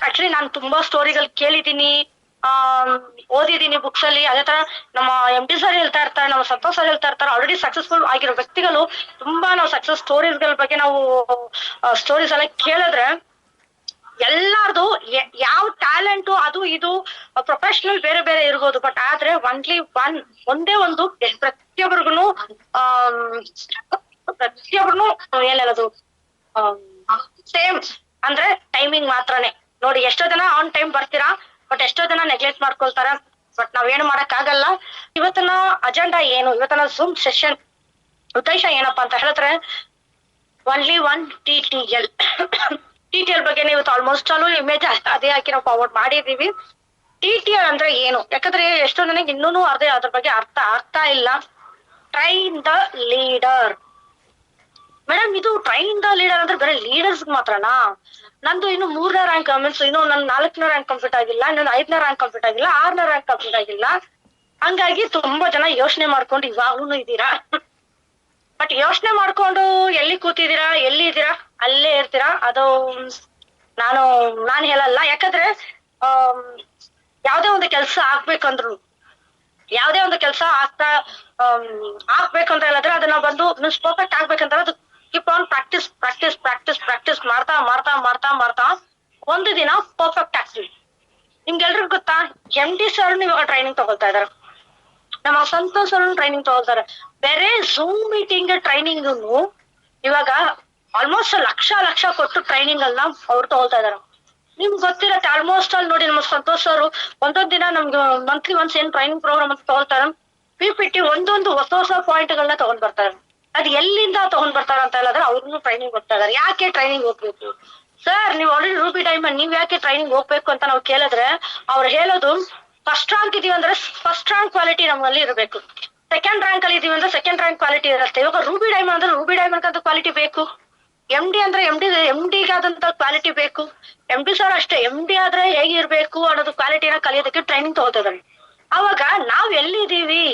Actually ನಾನು ತುಂಬಾ ಸ್ಟೋರಿಗಳು ಕೇಳಿದೀನಿ, ಓದಿದೀನಿ ಬುಕ್ಸ್ ಅಲ್ಲಿ. ಅದೇ ತರ ನಮ್ಮ MD ಸರ್ ಹೇಳ್ತಾ ಇರ್ತಾರೆ, ನಮ್ಮ ಸಂತೋಷ್ ಸರ್ ಹೇಳ್ತಾ ಇರ್ತಾರೆ, ಆಲ್ರೆಡಿ ಸಕ್ಸಸ್ಫುಲ್ ಆಗಿರೋ ವ್ಯಕ್ತಿಗಳು ತುಂಬಾ ನಾವು ಸಕ್ಸಸ್ ಸ್ಟೋರೀಸ್ ಗಳ ಬಗ್ಗೆ ನಾವು ಸ್ಟೋರೀಸ್ ಎಲ್ಲ ಕೇಳಿದ್ರೆ ಎಲ್ಲಾರ್ದು ಯಾವ ಟ್ಯಾಲೆಂಟ್ ಅದು ಇದು ಪ್ರೊಫೆಷನಲ್ ಬೇರೆ ಬೇರೆ ಇರ್ಬೋದು, ಬಟ್ ಆದ್ರೆ ಒಂದೇ ಒಂದು ಪ್ರತಿಯೊಬ್ಬರಿಗೂ ಏನ್ ಹೇಳೋದು ಸೇಮ್ ಅಂದ್ರೆ ಟೈಮಿಂಗ್ ಮಾತ್ರನೇ. ನೋಡಿ ಎಷ್ಟೋ ಜನ ಆನ್ ಟೈಮ್ ಬರ್ತೀರಾ, ಬಟ್ ಎಷ್ಟೋ ಜನ ನೆಗ್ಲೆಕ್ಟ್ ಮಾಡ್ಕೊಳ್ತಾರ. ಬಟ್ ನಾವೇನು ಮಾಡಕ್ ಆಗಲ್ಲ. ಇವತ್ತಿನ ಅಜೆಂಡಾ ಏನು, ಇವತ್ತಿನ ಝೂಮ್ ಸೆಷನ್ ಉದ್ದೇಶ ಏನಪ್ಪಾ ಅಂತ ಹೇಳಿದ್ರೆ ಒನ್ಲಿ ಒನ್ TTL TTL ಬಗ್ಗೆ ಇವತ್ತು ಆಲ್ಮೋಸ್ಟ್ ಆಲ್ ಇಮೇಜ್ ಅದೇ ಹಾಕಿ ನಾವು ಫಾರ್ವರ್ಡ್ ಮಾಡಿದೀವಿ. TTL ಅಂದ್ರೆ ಏನು, ಯಾಕಂದ್ರೆ ಎಷ್ಟೋ ನನಗೆ ಇನ್ನೂ ಅದ್ರ ಬಗ್ಗೆ ಅರ್ಥ ಆಗ್ತಾ ಇಲ್ಲ. Train the leader. ಮೇಡಮ್ ಇದು ಟ್ರೈನ್ ದ ಲೀಡರ್ ಅಂದ್ರೆ ಬರೀ ಲೀಡರ್ಸ್ ಮಾತ್ರನಾ? ನಂದು ಇನ್ನು 3ನೇ ರ್ಯಾಂಕ್ ಮೀನ್ಸ್ ಇನ್ನು ನನ್ 4ನೇ ರ್ಯಾಂಕ್ ಕಂಪ್ಲೀಟ್ ಆಗಿಲ್ಲ, ಇನ್ನು 5ನೇ ರ್ಯಾಂಕ್ ಕಂಪ್ಲೀಟ್ ಆಗಿಲ್ಲ, 6ನೇ ರ್ಯಾಂಕ್ ಕಂಪ್ಲೀಟ್ ಆಗಿಲ್ಲ. ಹಂಗಾಗಿ ತುಂಬಾ ಜನ ಯೋಚನೆ ಮಾಡ್ಕೊಂಡು ಇವಾಗ್ಲೂ ಇದ್ದೀರಾ. ಬಟ್ ಯೋಚನೆ ಮಾಡ್ಕೊಂಡು ಎಲ್ಲಿ ಕೂತಿದ್ದೀರಾ, ಎಲ್ಲಿ ಇದ್ದೀರಾ ಅಲ್ಲೇ ಇರ್ತೀರಾ. ಅದು ನಾನು ಹೇಳಲ್ಲ. ಯಾಕಂದ್ರೆ ಯಾವ್ದೇ ಒಂದು ಕೆಲ್ಸ ಆಗ್ಬೇಕಂತ ಹೇಳಿದ್ರೆ ಅದನ್ನ ಬಂದು ಮೀನ್ಸ್ ಪರ್ಫೆಕ್ಟ್ ಆಗ್ಬೇಕಂದ್ರೆ ಅದು ಕೀಪ್ ಆನ್ ಪ್ರಾಕ್ಟೀಸ್ ಮಾಡ್ತಾ ಒಂದು ದಿನ ಪರ್ಫೆಕ್ಟ್ ಆಗ್ತೀವಿ. ನಿಮ್ಗೆಲ್ರಿಗೂ ಗೊತ್ತಾ, MD ಸರ್ ಇವಾಗ ಟ್ರೈನಿಂಗ್ ತಗೊಳ್ತಾ ಇದಾರೆ, ನಮ್ಮ ಸಂತೋಷ್ ಸರ್ ಟ್ರೈನಿಂಗ್ ತಗೊಳ್ತಾರೆ. ಬೇರೆ ಝೂಮ್ ಮೀಟಿಂಗ್ ಟ್ರೈನಿಂಗ್ ಇವಾಗ ಆಲ್ಮೋಸ್ಟ್ ಲಕ್ಷ ಕೊಟ್ಟು ಟ್ರೈನಿಂಗ್ ಅನ್ನ ಅವ್ರು ತಗೊಳ್ತಾ ಇದಾರೆ. ನಿಮ್ಗೆ ಗೊತ್ತಿರತ್ತೆ ಆಲ್ಮೋಸ್ಟ್ ಅಲ್ಲಿ ನೋಡಿ, ನಮ್ಮ ಸಂತೋಷ್ ಅವರು ಒಂದೊಂದ್ ದಿನ ನಮ್ಗೆ ಮಂತ್ಲಿ ಒನ್ಸ್ ಏನ್ ಟ್ರೈನಿಂಗ್ ಪ್ರೋಗ್ರಾಮ್ ಅಂತ ತಗೊಳ್ತಾರೆ, PPT ಒಂದೊಂದು ಹೊಸ ಪಾಯಿಂಟ್ ಗಳನ್ನ ತಗೊಂಡ್ ಬರ್ತಾರೆ. ಅದ್ ಎಲ್ಲಿಂದ ತಗೊಂಡ್ ಬರ್ತಾರ ಅಂತ ಹೇಳಿದ್ರೆ ಅವ್ರನ್ನು ಟ್ರೈನಿಂಗ್ ಹೋಗ್ತಾ ಇದಾರೆ. ಯಾಕೆ ಟ್ರೈನಿಂಗ್ ಹೋಗ್ಬೇಕು ಸರ್, ನೀವು ಆಲ್ರೆಡಿ ರೂಬಿ ಡೈಮಂಡ್, ನೀವ್ ಯಾಕೆ ಟ್ರೈನಿಂಗ್ ಹೋಗ್ಬೇಕು ಅಂತ ನಾವು ಕೇಳಿದ್ರೆ ಅವ್ರು ಹೇಳೋದು, ಫಸ್ಟ್ ರ್ಯಾಂಕ್ ಇದೀವಿ ಅಂದ್ರೆ ಫಸ್ಟ್ ರ್ಯಾಂಕ್ ಕ್ವಾಲಿಟಿ ನಮ್ಮಲ್ಲಿ ಇರಬೇಕು, ಸೆಕೆಂಡ್ ರ್ಯಾಂಕ್ ಅಲ್ಲಿ ಇದೀವಿ ಅಂದ್ರೆ ಸೆಕೆಂಡ್ ರ್ಯಾಂಕ್ ಕ್ವಾಲಿಟಿ ಇರುತ್ತೆ. ಇವಾಗ ರೂಬಿ ಡೈಮಂಡ್ ಅಂದ್ರೆ ರೂಬಿ ಡೈಮಂಡ್ ಅಂತ ಕ್ವಾಲಿಟಿ ಬೇಕು, MD ಅಂದ್ರೆ MDಗಾದಂತ ಕ್ವಾಲಿಟಿ ಬೇಕು. MD ಸರ್ ಅಷ್ಟೇ, MD ಆದ್ರೆ ಹೇಗಿರ್ಬೇಕು ಅನ್ನೋದು ಕ್ವಾಲಿಟಿನ ಕಲಿಯೋದಕ್ಕೆ ಟ್ರೈನಿಂಗ್ ತಗೋತಿದ್ದಾರೆ. ಅವಾಗ ನಾವ್ ಎಲ್ಲಿದೀವಿ,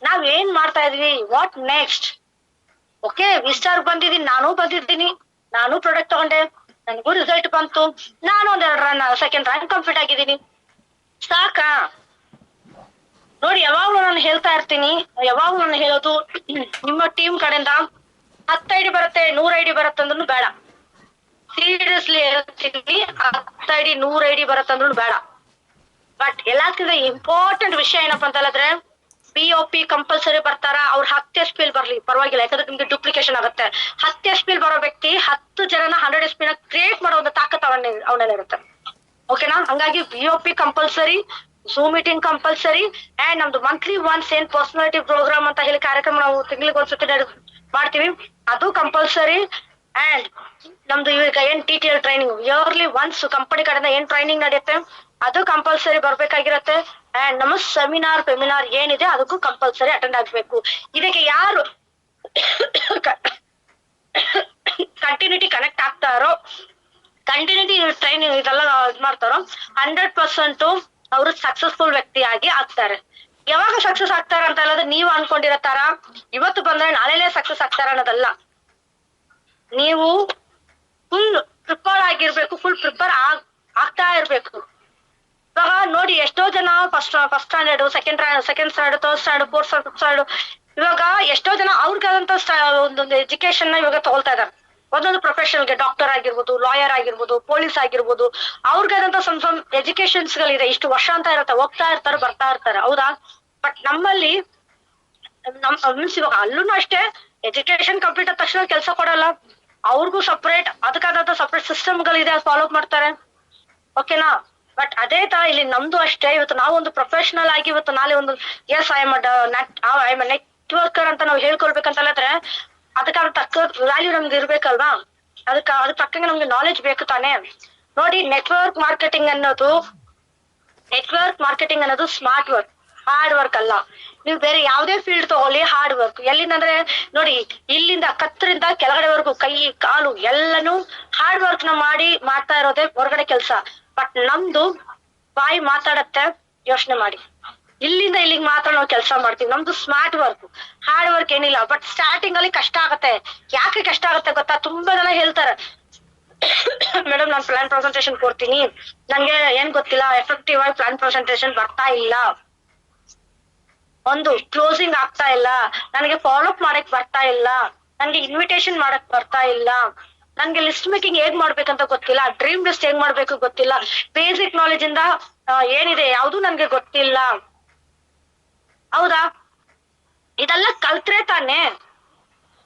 ನಾವ್ ಏನ್ ಮಾಡ್ತಾ ಇದೀವಿ, ವಾಟ್ ನೆಕ್ಸ್ಟ್? ಓಕೆ, ವಿಸ್ಟಾರ್ ಬಂದಿದ್ದೀನಿ, ನಾನು ಪ್ರಾಡಕ್ಟ್ ತಗೊಂಡೆ, ನನಗೂ ರಿಸಲ್ಟ್ ಬಂತು, ನಾನು ಸೆಕೆಂಡ್ ರ್ಯಾಂಕ್ ಕಂಪ್ಲೀಟ್ ಆಗಿದ್ದೀನಿ, ಸಾಕಾ? ನೋಡಿ ಯಾವಾಗ್ಲೂ ನಾನು ಹೇಳ್ತಾ ಇರ್ತೀನಿ, ಯಾವಾಗ್ಲೂ ನಾನು ಹೇಳೋದು, ನಿಮ್ಮ ಟೀಮ್ ಕಡೆಯಿಂದ 10 ID ಬರುತ್ತೆ, 100 ID ಬರುತ್ತೆ ಅಂದ್ರೂ ಬೇಡ. ಸೀರಿಯಸ್ಲಿ ಹೇಳ್ತೀನಿ, 10 ID 100 ID ಬರುತ್ತೆ ಅಂದ್ರೂ ಬೇಡ. ಬಟ್ ಎಲ್ಲಕ್ಕಿಂತ ಇಂಪಾರ್ಟೆಂಟ್ ವಿಷಯ ಏನಪ್ಪಾ ಅಂತ ಹೇಳಿದ್ರೆ, POP ಕಂಪಲ್ಸರಿ ಬರ್ತಾರ. ಅವ್ರು 10 SP ಬರ್ಲಿ ಪರವಾಗಿಲ್ಲ, ಯಾಕಂದ್ರೆ ನಿಮ್ಗೆ ಡುಪ್ಲಿಕೇಶನ್ ಆಗುತ್ತೆ. 10 SP ಬರೋ ವ್ಯಕ್ತಿ 10 ಜನನ 100 SP ನ ಕ್ರಿಯೇಟ್ ಮಾಡೋ ಒಂದು ತಾಕತ್ ಅವನಲ್ಲಿ ಇರುತ್ತೆ. ಓಕೆನಾ? ಹಂಗಾಗಿ POP compulsory, zoom meeting compulsory, and ನಮ್ದು ಮಂತ್ಲಿ ಒನ್ಸ್ ಏನ್ ಪರ್ಸನಾಲಿಟಿ ಪ್ರೋಗ್ರಾಮ್ ಅಂತ ಹೇಳಿ ಕಾರ್ಯಕ್ರಮ ನಾವು ತಿಂಗಳಿಗೆ ಒಂದ್ಸತಿ ಮಾಡ್ತೀವಿ, ಅದು ಕಂಪಲ್ಸರಿ. ಅಂಡ್ ನಮ್ದು ಈಗ ಏನ್ TTL training yearly once company ಕಡೆಯಿಂದ ಏನ್ ಟ್ರೈನಿಂಗ್ ನಡೆಯುತ್ತೆ ಅದು ಕಂಪಲ್ಸರಿ ಬರ್ಬೇಕಾಗಿರತ್ತೆ. ಅಂಡ್ ನಮ್ಮ ಸೆಮಿನಾರ್ ಫೆಮಿನಾರ್ ಏನಿದೆ ಅದಕ್ಕೂ ಕಂಪಲ್ಸರಿ ಅಟೆಂಡ್ ಆಗ್ಬೇಕು. ಇದಕ್ಕೆ ಯಾರು ಕಂಟಿನ್ಯೂಟಿ ಕನೆಕ್ಟ್ ಆಗ್ತಾರೋ, ಕಂಟಿನ್ಯೂಟಿ ಟ್ರೈನಿಂಗ್ ಇದೆಲ್ಲ ಮಾಡ್ತಾರೋ 100% ಅವರು ಸಕ್ಸಸ್ಫುಲ್ ವ್ಯಕ್ತಿಯಾಗಿ ಆಗ್ತಾರೆ. ಯಾವಾಗ ಸಕ್ಸಸ್ ಆಗ್ತಾರ ಅಂತ ಹೇಳಿದ್ರೆ ನೀವು ಅನ್ಕೊಂಡಿರತ್ತಾರ ಇವತ್ತು ಬಂದ್ರೆ ನಾಳೆನೇ ಸಕ್ಸಸ್ ಆಗ್ತಾರ ಅನ್ನೋದಲ್ಲ. ನೀವು ಫುಲ್ ಪ್ರಿಪೇರ್ ಆಗಿರ್ಬೇಕು, ಫುಲ್ ಪ್ರಿಪೇರ್ ಆಗ್ತಾ ಇರ್ಬೇಕು. ಇವಾಗ ನೋಡಿ ಎಷ್ಟೋ ಜನ first standard, second standard, third standard, fourth standard, fifth standard, ಇವಾಗ ಎಷ್ಟೋ ಜನ ಅವ್ರಿಗಾದಂತ ಒಂದೊಂದು ಎಜುಕೇಶನ್ ನ ಇವಾಗ ತಗೊಳ್ತಾ ಇದಾರೆ. ಒಂದೊಂದು ಪ್ರೊಫೆಷನ್ಗೆ ಡಾಕ್ಟರ್ ಆಗಿರ್ಬೋದು, ಲಾಯರ್ ಆಗಿರ್ಬೋದು, ಪೊಲೀಸ್ ಆಗಿರ್ಬೋದು, ಅವ್ರಿಗಾದಂತ ಸಮ್ ಎಜುಕೇಶನ್ಸ್ ಗಳಿದೆ. ಇಷ್ಟು ವರ್ಷ ಅಂತ ಇರುತ್ತೆ, ಹೋಗ್ತಾ ಇರ್ತಾರೆ, ಬರ್ತಾ ಇರ್ತಾರೆ, ಹೌದಾ? ಬಟ್ ನಮ್ಮಲ್ಲಿ ಮೀನ್ಸ್ ಇವಾಗ ಅಲ್ಲೂ ಅಷ್ಟೇ ಎಜುಕೇಶನ್ ಕಂಪ್ಲೀಟ್ ಆದ ತಕ್ಷಣ ಕೆಲಸ ಕೊಡಲ್ಲ, ಅವ್ರಿಗೂ ಸಪ್ರೇಟ್ ಅದಕ್ಕಾದಂತ ಸಪ್ರೇಟ್ ಸಿಸ್ಟಮ್ ಗಳಿದೆ, ಅದು ಫಾಲೋ ಮಾಡ್ತಾರೆ. ಓಕೆನಾ? ಬಟ್ ಅದೇ ತರ ಇಲ್ಲಿ ನಮ್ದು ಅಷ್ಟೇ. ಇವತ್ತು ನಾವು ಒಂದು ಪ್ರೊಫೆಷನಲ್ ಆಗಿ ಇವತ್ತು ನಾಳೆ ಒಂದು ಐ ಎಮ್ ನೆಟ್ವರ್ಕರ್ ಅಂತ ನಾವು ಹೇಳ್ಕೊಳ್ಬೇಕಂತ ಹೇಳಿದ್ರೆ ಅದಕ್ಕಾದ ತಕ್ಕ ವ್ಯಾಲ್ಯೂ ನಮ್ಗೆ ಇರ್ಬೇಕಲ್ವಾ? ಅದ್ರ ತಕ್ಕಂಗೆ ನಮ್ಗೆ ನಾಲೆಜ್ ಬೇಕು ತಾನೇ. ನೋಡಿ, ನೆಟ್ವರ್ಕ್ ಮಾರ್ಕೆಟಿಂಗ್ ಅನ್ನೋದು ಸ್ಮಾರ್ಟ್ ವರ್ಕ್, ಹಾರ್ಡ್ ವರ್ಕ್ ಅಲ್ಲ. ನೀವು ಬೇರೆ ಯಾವ್ದೇ ಫೀಲ್ಡ್ ತಗೊಳ್ಳಿ, ಹಾರ್ಡ್ ವರ್ಕ್. ಎಲ್ಲಿಂದಂದ್ರೆ ನೋಡಿ, ಇಲ್ಲಿಂದ ಕತ್ತರಿಂದ ಕೆಳಗಡೆವರೆಗೂ ಕೈ ಕಾಲು ಎಲ್ಲಾನು ಹಾರ್ಡ್ ವರ್ಕ್ ನ ಮಾಡ್ತಾ ಇರೋದೇ ಹೊರಗಡೆ ಕೆಲಸ. ಬಟ್ ನಮ್ದು ಬಾಯಿ ಮಾತಾಡತ್ತೆ, ಯೋಚನೆ ಮಾಡಿ. ಇಲ್ಲಿಂದ ಇಲ್ಲಿಗೆ ಮಾತ್ರ ನಾವು ಕೆಲಸ ಮಾಡ್ತೀವಿ. ನಮ್ದು ಸ್ಮಾರ್ಟ್ ವರ್ಕ್, ಹಾರ್ಡ್ ವರ್ಕ್ ಏನಿಲ್ಲ. ಬಟ್ ಸ್ಟಾರ್ಟಿಂಗ್ ಅಲ್ಲಿ ಕಷ್ಟ ಆಗತ್ತೆ. ಯಾಕೆ ಕಷ್ಟ ಆಗತ್ತೆ ಗೊತ್ತಾ? ತುಂಬಾ ಜನ ಹೇಳ್ತಾರೆ ಮೇಡಮ್ ನಾನು ಪ್ಲಾನ್ ಪ್ರೆಸೆಂಟೇಶನ್ ಕೊಡ್ತೀನಿ, ನನ್ಗೆ ಏನ್ ಗೊತ್ತಿಲ್ಲ, ಎಫೆಕ್ಟಿವ್ ಆಗಿ ಪ್ಲಾನ್ ಪ್ರೆಸೆಂಟೇಶನ್ ಬರ್ತಾ ಇಲ್ಲ, ಒಂದು ಕ್ಲೋಸಿಂಗ್ ಆಗ್ತಾ ಇಲ್ಲ, ನನಗೆ ಫಾಲೋ ಅಪ್ ಮಾಡಕ್ ಬರ್ತಾ ಇಲ್ಲ, ನನ್ಗೆ ಇನ್ವಿಟೇಷನ್ ಮಾಡಕ್ ಬರ್ತಾ ಇಲ್ಲ, ನನ್ಗೆ ಲಿಸ್ಟ್ ಮೇಕಿಂಗ್ ಹೇಗ್ ಮಾಡ್ಬೇಕಂತ ಗೊತ್ತಿಲ್ಲ, ಡ್ರೀಮ್ ಲಿಸ್ಟ್ ಹೇಗ್ ಮಾಡ್ಬೇಕು ಗೊತ್ತಿಲ್ಲ, ಬೇಸಿಕ್ ನಾಲೆಜ್ ಇಂದ ಏನಿದೆ ಯಾವ್ದು ನನ್ಗೆ ಗೊತ್ತಿಲ್ಲ. ಹೌದಾ? ಇದೆಲ್ಲ ಕಲ್ತ್ರೆ ತಾನೆ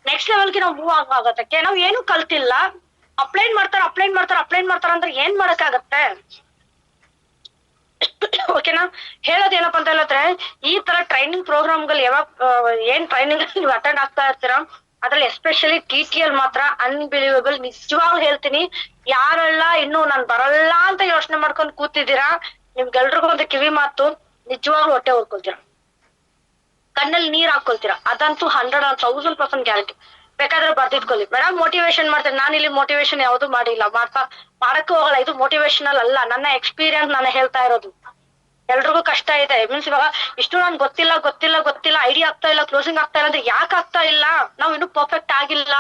ನೆಕ್ಸ್ಟ್ ಲೆವೆಲ್ಗೆ ನಾವು ಮೂವ್ ಆಗತ್ತಕ್ಕೆ. ನಾವ್ ಏನು ಕಲ್ತಿಲ್ಲ, ಅಪ್ಲೈನ್ ಮಾಡ್ತಾರ ಅಂದ್ರೆ ಏನ್ ಮಾಡಕ್ಕಾಗತ್ತೆ? ಓಕೆನಾ? ಹೇಳೋದೇನಪ್ಪ ಅಂತ ಹೇಳಿದ್ರೆ, ಈ ತರ ಟ್ರೈನಿಂಗ್ ಪ್ರೋಗ್ರಾಮ್ಗಳು ಯಾವಾಗ ಏನ್ ಟ್ರೈನಿಂಗ್ ನೀವು ಅಟೆಂಡ್ ಆಗ್ತಾ ಇರ್ತೀರಾ ಅದ್ರಲ್ಲಿ ಎಸ್ಪೆಷಲಿ TTL ಮಾತ್ರ ಅನ್ಬಿಲೀವಬಲ್. ನಿಜವಾಗ್ಲೂ ಹೇಳ್ತೀನಿ, ಯಾರೆಲ್ಲ ಇನ್ನು ನಾನ್ ಬರಲ್ಲ ಅಂತ ಯೋಚನೆ ಮಾಡ್ಕೊಂಡು ಕೂತಿದ್ದೀರಾ, ನಿಮ್ಗೆಲ್ರಿಗೂ ಒಂದು ಕಿವಿ ಮಾತು, ನಿಜವಾಗ್ಲೂ ಹೊಟ್ಟೆ ಹೊಡ್ಕೊಳ್ತೀರಾ, ಕಣ್ಣಲ್ಲಿ ನೀರ್ ಹಾಕೊಳ್ತೀರಾ, ಅದಂತೂ 100,000% ಗ್ಯಾರಂಟಿ. ಬೇಕಾದ್ರೆ ಬರ್ದಿಟ್ಕೊಳ್ಳಿ. ಮೇಡಮ್ ಮೋಟಿವೇಶನ್ ಮಾಡ್ತೇನೆ, ನಾನು ಇಲ್ಲಿ ಮೋಟಿವೇಶನ್ ಯಾವ್ದು ಮಾಡಿಲ್ಲ, ಮಾಡಕ್ಕೂ ಹೋಗಲ್ಲ. ಇದು ಮೋಟಿವೇಶನಲ್ ಅಲ್ಲ, ನನ್ನ ಎಕ್ಸ್ಪೀರಿಯನ್ಸ್ ನಾನು ಹೇಳ್ತಾ ಇರೋದು. ಎಲ್ರಿಗೂ ಕಷ್ಟ ಇದೆ, ಮೀನ್ಸ್ ಇವಾಗ ಇಷ್ಟು ನನ್ ಗೊತ್ತಿಲ್ಲ, ಐಡಿಯಾ ಆಗ್ತಾ ಇಲ್ಲ, ಕ್ಲೋಸಿಂಗ್ ಆಗ್ತಾ ಇಲ್ಲ ಅಂದ್ರೆ ಯಾಕೆ ಆಗ್ತಾ ಇಲ್ಲ? ನಾವು ಇನ್ನೂ ಪರ್ಫೆಕ್ಟ್ ಆಗಿಲ್ಲ,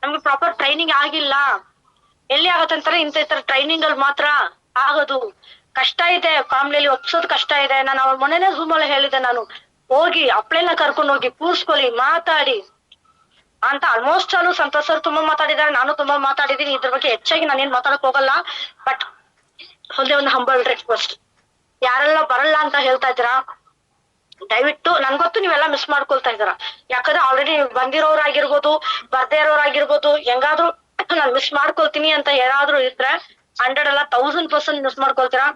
ನಮ್ಗೆ ಪ್ರಾಪರ್ ಟ್ರೈನಿಂಗ್ ಆಗಿಲ್ಲ. ಎಲ್ಲಿ ಆಗತ್ತಂತಾರೆ, ಇಂಥ ಟ್ರೈನಿಂಗ್ ಅಲ್ಲಿ ಮಾತ್ರ ಆಗೋದು. ಕಷ್ಟ ಇದೆ, ಫ್ಯಾಮಿಲಿಯಲ್ಲಿ ಒಪ್ಸೋದು ಕಷ್ಟ ಇದೆ. ನಾನು ಅವ್ರ ಮೊನ್ನೆನೇ Zoom ಅಲ್ಲಿ ಹೇಳಿದ್ದೆ, ನಾನು ಹೋಗಿ ಅಪ್ಲೈನ ಕರ್ಕೊಂಡು ಹೋಗಿ ಕೂರ್ಸ್ಕೊಳ್ಳಿ, ಮಾತಾಡಿ ಅಂತ. ಆಲ್ಮೋಸ್ಟ್ ಅಲ್ಲೂ ಸಂತೋಷ್ ಸರ್ ತುಂಬಾ ಮಾತಾಡಿದ್ದಾರೆ, ನಾನು ತುಂಬಾ ಮಾತಾಡಿದೀನಿ. ಇದ್ರ ಬಗ್ಗೆ ಹೆಚ್ಚಾಗಿ ನಾನೇನ್ ಮಾತಾಡಕ್ ಹೋಗಲ್ಲ. ಬಟ್ ಒಂದೇ ಒಂದು ಹಂಬಲ್ ರಿಕ್ವೆಸ್ಟ್, ಯಾರೆಲ್ಲ ಬರಲ್ಲ ಅಂತ ಹೇಳ್ತಾ ಇದ್ದೀರಾ, ದಯವಿಟ್ಟು ನನ್ಗೊತ್ತು ನೀವೆಲ್ಲ ಮಿಸ್ ಮಾಡ್ಕೊಳ್ತಾ ಇದ್ದೀರಾ. ಯಾಕಂದ್ರೆ ಆಲ್ರೆಡಿ ಬಂದಿರೋರಾಗಿರ್ಬೋದು, ಬರ್ದೇ ಇರೋರಾಗಿರ್ಬೋದು, ಹೆಂಗಾದ್ರೂ ನಾನ್ ಮಿಸ್ ಮಾಡ್ಕೊಳ್ತೀನಿ ಅಂತ ಏನಾದ್ರೂ ಇದ್ರೆ 100 ಅಲ್ಲ 1000% ಮಿಸ್ ಮಾಡ್ಕೊಳ್ತೀರಾ.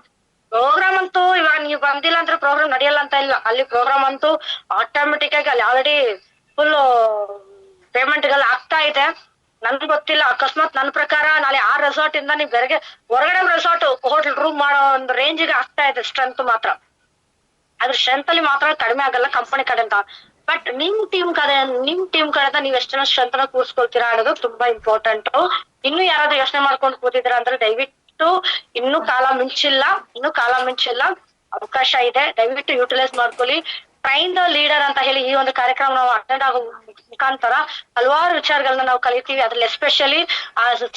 ಪ್ರೋಗ್ರಾಮ್ ಅಂತೂ ಇವಾಗ ನೀವು ಬಂದಿಲ್ಲ ಅಂದ್ರೆ ಪ್ರೋಗ್ರಾಮ್ ನಡೆಯಲ್ಲ ಅಂತ ಇಲ್ಲ, ಅಲ್ಲಿ ಪ್ರೋಗ್ರಾಮ್ ಅಂತೂ ಆಟೋಮೆಟಿಕ್ ಆಗಿ ಅಲ್ಲಿ ಆಲ್ರೆಡಿ ಫುಲ್ ಪೇಮೆಂಟ್ಗೆಲ್ಲ ಆಗ್ತಾ ಇದೆ. ನನ್ಗೆ ಗೊತ್ತಿಲ್ಲ, ಅಕಸ್ಮಾತ್ ನನ್ನ ಪ್ರಕಾರ ನಾಳೆ ಆ ರೆಸಾರ್ಟ್ ಇಂದ ನೀವು ಹೊರಗಡೆ ರೆಸಾರ್ಟ್ ಹೋಟೆಲ್ ರೂಮ್ ಮಾಡೋ ಒಂದು ರೇಂಜಿಗೆ ಆಗ್ತಾ ಇದೆ ಸ್ಟ್ರೆಂತ್ ಮಾತ್ರ. ಅದ್ರ ಸ್ಟ್ರೆಂತ್ ಅಲ್ಲಿ ಮಾತ್ರ ಕಡಿಮೆ ಆಗಲ್ಲ ಕಂಪನಿ ಕಡೆಯಿಂದ. ಬಟ್ ನಿಮ್ ಟೀಮ್ ಕಡೆಯಿಂದ ನೀವ್ ಎಷ್ಟು ಜನ ಸ್ಟ್ರೆಂತ್ ನ ಕೂರ್ಸ್ಕೊಳ್ತೀರಾ ಅನ್ನೋದು ತುಂಬಾ ಇಂಪಾರ್ಟೆಂಟ್. ಇನ್ನು ಯಾರಾದ್ರೂ ಯೋಚನೆ ಮಾಡ್ಕೊಂಡು ಕೂತಿದ್ದೀರಾ ಅಂದ್ರೆ ದಯವಿಟ್ಟು ಇನ್ನೂ ಕಾಲ ಮಿಂಚಿಲ್ಲ, ಅವಕಾಶ ಇದೆ, ದಯವಿಟ್ಟು ಯೂಟಿಲೈಸ್ ಮಾಡ್ಕೊಳ್ಳಿ. ಟ್ರೈನ್ ದ ಲೀಡರ್ ಅಂತ ಹೇಳಿ ಈ ಒಂದು ಕಾರ್ಯಕ್ರಮ ನಾವು ಅಟೆಂಡ್ ಆಗೋ ಮುಖಾಂತರ ಹಲವಾರು ವಿಚಾರಗಳನ್ನ ನಾವು ಕಲಿತೀವಿ. ಅದ್ರಲ್ಲಿ ಎಸ್ಪೆಷಲಿ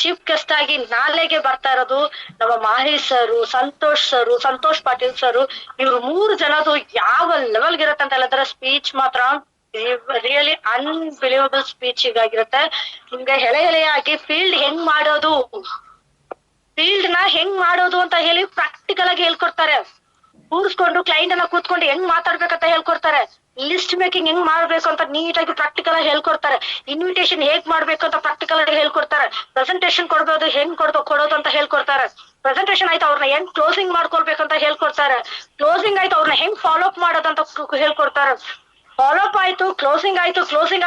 ಚೀಫ್ ಗೆಸ್ಟ್ ಆಗಿ ನಾಳೆಗೆ ಬರ್ತಾ ಇರೋದು ನಮ್ಮ ಮಾಹಿ ಸರು, ಸಂತೋಷ್ ಪಾಟೀಲ್ ಸರು. ಇವ್ರು 3 ಜನದು ಯಾವ ಲೆವೆಲ್ಗೆ ಇರುತ್ತೆ ಅಂತ ಹೇಳಿದ್ರೆ ಸ್ಪೀಚ್ ಮಾತ್ರ ರಿಯಲಿ ಅನ್ಬಿಲೀವಬಲ್ ಸ್ಪೀಚ್ ಆಗಿರುತ್ತೆ. ನಿಮ್ಗೆ ಎಳೆಯಾಗಿ ಫೀಲ್ಡ್ ಹೆಂಗ್ ಮಾಡೋದು ಅಂತ ಹೇಳಿ ಪ್ರಾಕ್ಟಿಕಲ್ ಆಗಿ ಹೇಳ್ಕೊಡ್ತಾರೆ. ಕೂರಿಸ್ಕೊಂಡು ಕ್ಲೈಂಟ್ ಅನ್ನ ಕೂತ್ಕೊಂಡು ಹೆಂಗ್ ಮಾತಾಡ್ಬೇಕಂತ ಹೇಳ್ಕೊಡ್ತಾರೆ. ಲಿಸ್ಟ್ ಮೇಕಿಂಗ್ ಹೆಂಗ್ ಮಾಡ್ಬೇಕು ಅಂತ ನೀಟಾಗಿ ಪ್ರಾಕ್ಟಿಕಲ್ ಆಗಿ ಹೇಳ್ಕೊಡ್ತಾರೆ. ಇನ್ವಿಟೇಷನ್ ಹೇಗ್ ಮಾಡ್ಬೇಕು ಅಂತ ಪ್ರಾಕ್ಟಿಕಲ್ ಆಗಿ ಹೇಳ್ಕೊಡ್ತಾರೆ. ಪ್ರೆಸೆಂಟೇಶನ್ ಹೆಂಗ್ ಕೊಡೋದು ಅಂತ ಹೇಳ್ಕೊಡ್ತಾರೆ. ಪ್ರೆಸೆಂಟೇಶನ್ ಆಯ್ತು ಅವ್ರನ್ನ ಹೆಂಗ್ ಕ್ಲೋಸಿಂಗ್ ಮಾಡ್ಕೊಳ್ಬೇಕಂತ ಹೇಳ್ಕೊಡ್ತಾರೆ. ಕ್ಲೋಸಿಂಗ್ ಆಯ್ತು ಅವ್ರನ್ನ ಹೆಂಗ್ ಫಾಲೋ ಅಪ್ ಮಾಡೋದಂತ ಹೇಳ್ಕೊಡ್ತಾರೆ. ಫಾಲೋ ಅಪ್ ಆಯ್ತು, ಕ್ಲೋಸಿಂಗ್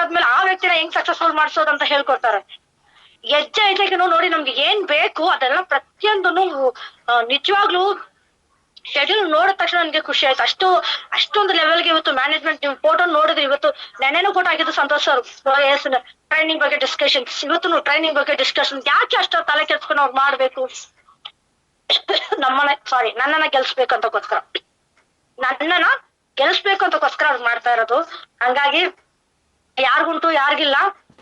ಆದ್ಮೇಲೆ ಆ ವ್ಯಕ್ತಿನ ಹೆಂಗ್ ಸಕ್ಸಸ್ಫುಲ್ ಮಾಡ್ಸೋದಂತ ಹೇಳ್ಕೊಡ್ತಾರೆ. ಹೆಜ್ಜೆಗೆ ನೋಡಿ ನಮ್ಗೆ ಏನ್ ಬೇಕು ಅದೆಲ್ಲ ಪ್ರತಿಯೊಂದನ್ನು ನಿಜವಾಗ್ಲೂ ಶೆಡ್ಯೂಲ್ ನೋಡಿದ ತಕ್ಷಣ ನನ್ಗೆ ಖುಷಿ ಆಯ್ತು. ಅಷ್ಟೊಂದು ಲೆವೆಲ್ಗೆ ಇವತ್ತು ಮ್ಯಾನೇಜ್ಮೆಂಟ್ ನೀವು ಫೋಟೋ ನೋಡಿದ್ರೆ, ಇವತ್ತು ನೆನೆನೂ ಫೋಟೋ ಆಗಿದ್ದು ಸಂತೋಷ್ ಸರ್ ಟ್ರೈನಿಂಗ್ ಬಗ್ಗೆ ಡಿಸ್ಕಷನ್, ಇವತ್ತು ಟ್ರೈನಿಂಗ್ ಬಗ್ಗೆ ಡಿಸ್ಕಷನ್. ಯಾಕೆ ಅಷ್ಟು ತಲೆ ಕೆಡ್ಸ್ಕೊಂಡು ಅವ್ರು ಮಾಡ್ಬೇಕು? ನನ್ನನ್ನ ಗೆಲ್ಸ್ಬೇಕಂತಗೋಸ್ಕರ ಅವ್ರು ಮಾಡ್ತಾ ಇರೋದು. ಹಂಗಾಗಿ ಯಾರಿಗುಂಟು ಯಾರಿಗಿಲ್ಲ,